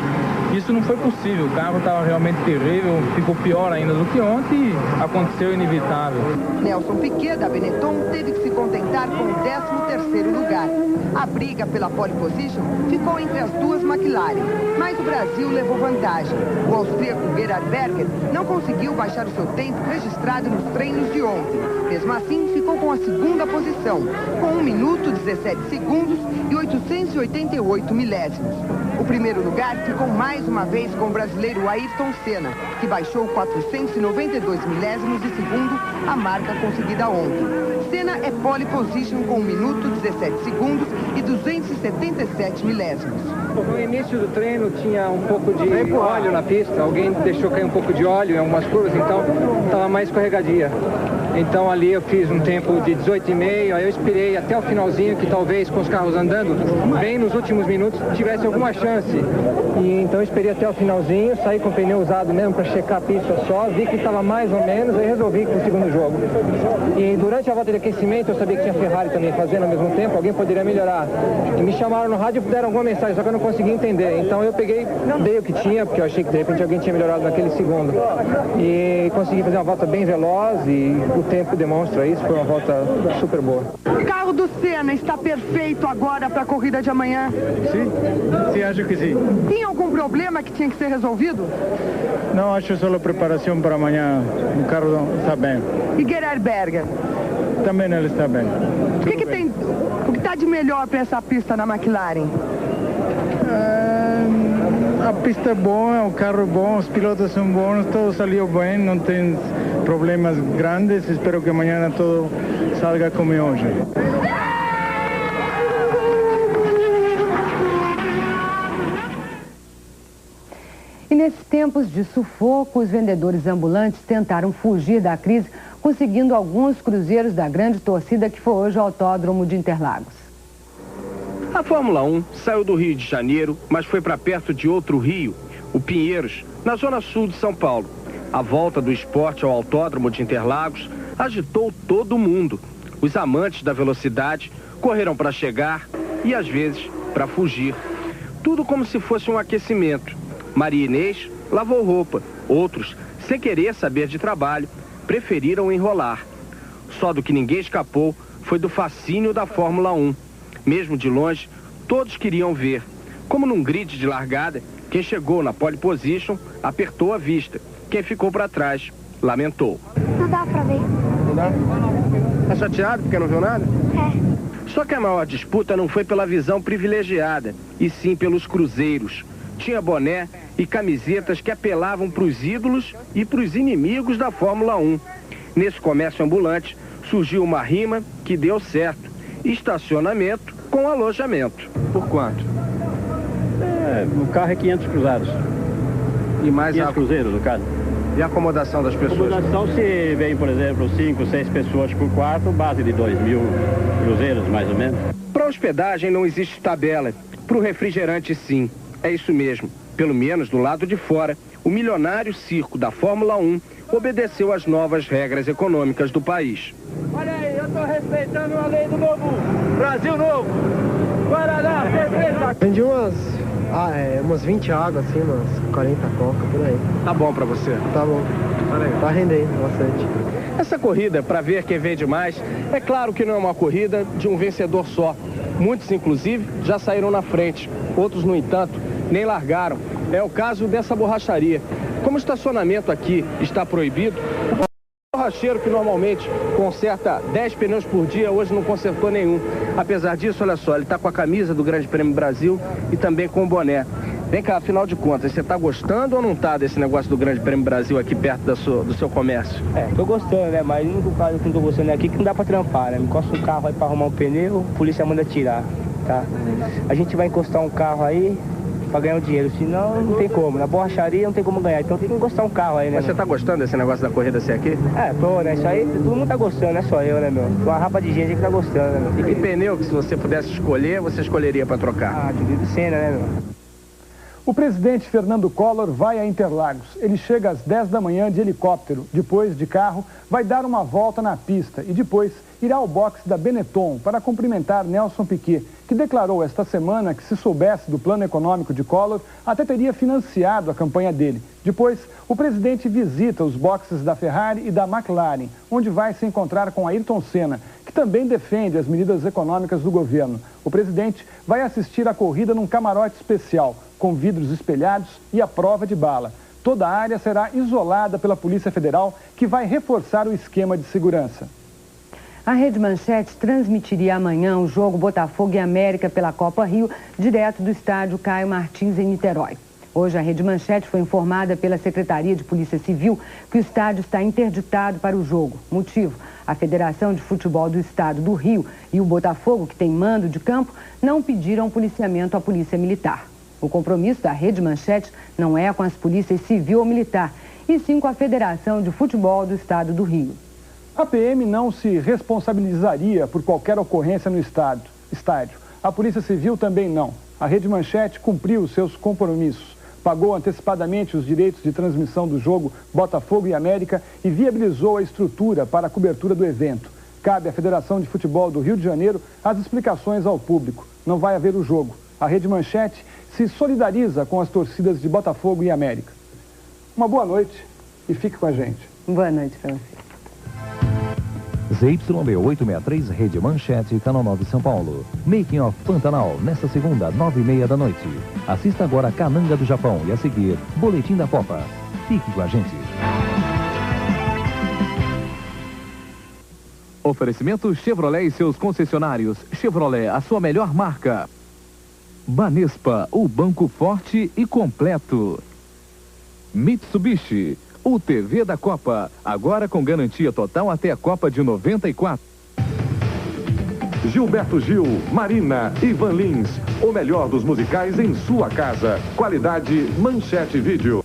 Isso não foi possível. O carro estava realmente terrível, ficou pior ainda do que ontem e aconteceu inevitável.
Nelson Piquet, da Benetton, teve que se contentar com o 13º lugar. A briga pela pole position ficou entre as duas McLaren, mas o Brasil levou vantagem. O austríaco Gerhard Berger não conseguiu baixar o seu tempo registrado nos treinos de ontem. Mesmo assim, ficou com a segunda posição, com 1 minuto, 17 segundos e 888 milésimos. O primeiro lugar ficou mais uma vez com o brasileiro Ayrton Senna, que baixou 492 milésimos de segundo, a marca conseguida ontem. Senna é pole position com 1 minuto, 17 segundos e 277 milésimos.
No início do treino tinha um pouco de óleo na pista, alguém deixou cair um pouco de óleo em algumas curvas, então estava mais escorregadia. Então ali eu fiz um tempo de 18,5, aí eu esperei até o finalzinho, que talvez com os carros andando, bem nos últimos minutos, tivesse alguma chance. E então eu esperei até o finalzinho, saí com o pneu usado mesmo para checar a pista só, vi que estava mais ou menos, aí resolvi para o segundo jogo. E durante a volta de aquecimento eu sabia que tinha Ferrari também fazendo ao mesmo tempo, alguém poderia melhorar. E me chamaram no rádio e deram alguma mensagem, só que eu não consegui entender. Então eu peguei, dei o que tinha, porque eu achei que de repente alguém tinha melhorado naquele segundo. E consegui fazer uma volta bem veloz e o tempo demonstra isso, foi uma volta super boa.
O carro do Senna está perfeito agora para a corrida de amanhã?
Sim, acho que sim.
Tinha algum problema que tinha que ser resolvido?
Não, acho só a preparação para amanhã. O carro está bem.
E Gerhard Berger?
Também ele está bem.
O que está de melhor para essa pista na McLaren?
A pista é boa, o carro é bom, os pilotos são bons, tudo saiu bem, não tem problemas grandes. Espero que amanhã tudo salga como hoje.
E nesses tempos de sufoco, os vendedores ambulantes tentaram fugir da crise, conseguindo alguns cruzeiros da grande torcida que foi hoje ao Autódromo de Interlagos.
A Fórmula 1 saiu do Rio de Janeiro, mas foi para perto de outro rio, o Pinheiros, na zona sul de São Paulo. A volta do esporte ao Autódromo de Interlagos agitou todo mundo. Os amantes da velocidade correram para chegar e, às vezes, para fugir. Tudo como se fosse um aquecimento. Maria Inês lavou roupa. Outros, sem querer saber de trabalho, preferiram enrolar. Só do que ninguém escapou foi do fascínio da Fórmula 1. Mesmo de longe, todos queriam ver. Como num grid de largada, quem chegou na pole position apertou a vista. Quem ficou para trás lamentou.
Não dá pra ver.
Não dá? Tá chateado porque não viu nada?
É.
Só que a maior disputa não foi pela visão privilegiada, e sim pelos cruzeiros. Tinha boné e camisetas que apelavam para os ídolos e para os inimigos da Fórmula 1. Nesse comércio ambulante surgiu uma rima que deu certo. Estacionamento com alojamento. Por quanto?
O carro é 500 cruzados.
E mais
500 cruzeiros, no caso.
E a acomodação das pessoas?
A acomodação, se vem, por exemplo, 5, 6 pessoas por quarto, base de 2.000 cruzeiros, mais ou menos.
Para hospedagem não existe tabela. Para o refrigerante, sim. É isso mesmo. Pelo menos do lado de fora, o milionário circo da Fórmula 1 obedeceu às novas regras econômicas do país.
Olha aí, eu tô respeitando a lei do novo Brasil Novo. Guaraná, cerveja.
Vendi umas 20 águas, assim, umas 40 coca, por aí.
Tá bom pra você?
Tá bom. Tá rendendo bastante.
Essa corrida, para ver quem vende mais, é claro que não é uma corrida de um vencedor só. Muitos, inclusive, já saíram na frente. Outros, no entanto, nem largaram. É o caso dessa borracharia. Como o estacionamento aqui está proibido, o borracheiro que normalmente conserta 10 pneus por dia, hoje não consertou nenhum. Apesar disso, olha só, ele está com a camisa do Grande Prêmio Brasil e também com o boné. Vem cá, afinal de contas, você está gostando ou não está desse negócio do Grande Prêmio Brasil aqui perto do seu comércio?
Tô gostando, né? Mas o único caso que não tô gostando é aqui que não dá para trampar, né? Encosta um carro aí para arrumar um pneu, a polícia manda tirar, tá? A gente vai encostar um carro aí para ganhar o dinheiro, senão não tem como. Na borracharia não tem como ganhar, então tem que encostar um carro aí, né?
Mas você tá gostando desse negócio da corrida ser aqui?
Tô, né? Isso aí todo mundo tá gostando, não é só eu, né, meu? Uma rapa de gente que tá gostando, né, meu?
E que pneu que se você pudesse escolher, você escolheria para trocar?
De Senna, né, meu?
O presidente Fernando Collor vai a Interlagos. Ele chega às 10 da manhã de helicóptero. Depois, de carro, vai dar uma volta na pista e depois irá ao boxe da Benetton para cumprimentar Nelson Piquet, que declarou esta semana que, se soubesse do plano econômico de Collor, até teria financiado a campanha dele. Depois, o presidente visita os boxes da Ferrari e da McLaren, onde vai se encontrar com Ayrton Senna, que também defende as medidas econômicas do governo. O presidente vai assistir à corrida num camarote especial, com vidros espelhados e a prova de bala. Toda a área será isolada pela Polícia Federal, que vai reforçar o esquema de segurança.
A Rede Manchete transmitiria amanhã o jogo Botafogo e América pela Copa Rio, direto do estádio Caio Martins, em Niterói. Hoje, a Rede Manchete foi informada pela Secretaria de Polícia Civil que o estádio está interditado para o jogo. Motivo: a Federação de Futebol do Estado do Rio e o Botafogo, que tem mando de campo, não pediram policiamento à Polícia Militar. O compromisso da Rede Manchete não é com as polícias civil ou militar, e sim com a Federação de Futebol do Estado do Rio.
A PM não se responsabilizaria por qualquer ocorrência no estádio. A Polícia Civil também não. A Rede Manchete cumpriu os seus compromissos. Pagou antecipadamente os direitos de transmissão do jogo Botafogo e América e viabilizou a estrutura para a cobertura do evento. Cabe à Federação de Futebol do Rio de Janeiro as explicações ao público. Não vai haver o jogo. A Rede Manchete se solidariza com as torcidas de Botafogo e América. Uma boa noite e fique com a gente.
Boa noite, Francisco.
ZYB 863, Rede Manchete, Canal 9, São Paulo. Making of Pantanal, nesta segunda, 9h30 da noite. Assista agora Cananga do Japão e a seguir, Boletim da Copa. Fique com a gente.
Oferecimento Chevrolet e seus concessionários. Chevrolet, a sua melhor marca. Banespa, o banco forte e completo. Mitsubishi, o TV da Copa, agora com garantia total até a Copa de 94.
Gilberto Gil, Marina e Van Lins, o melhor dos musicais em sua casa. Qualidade Manchete Vídeo.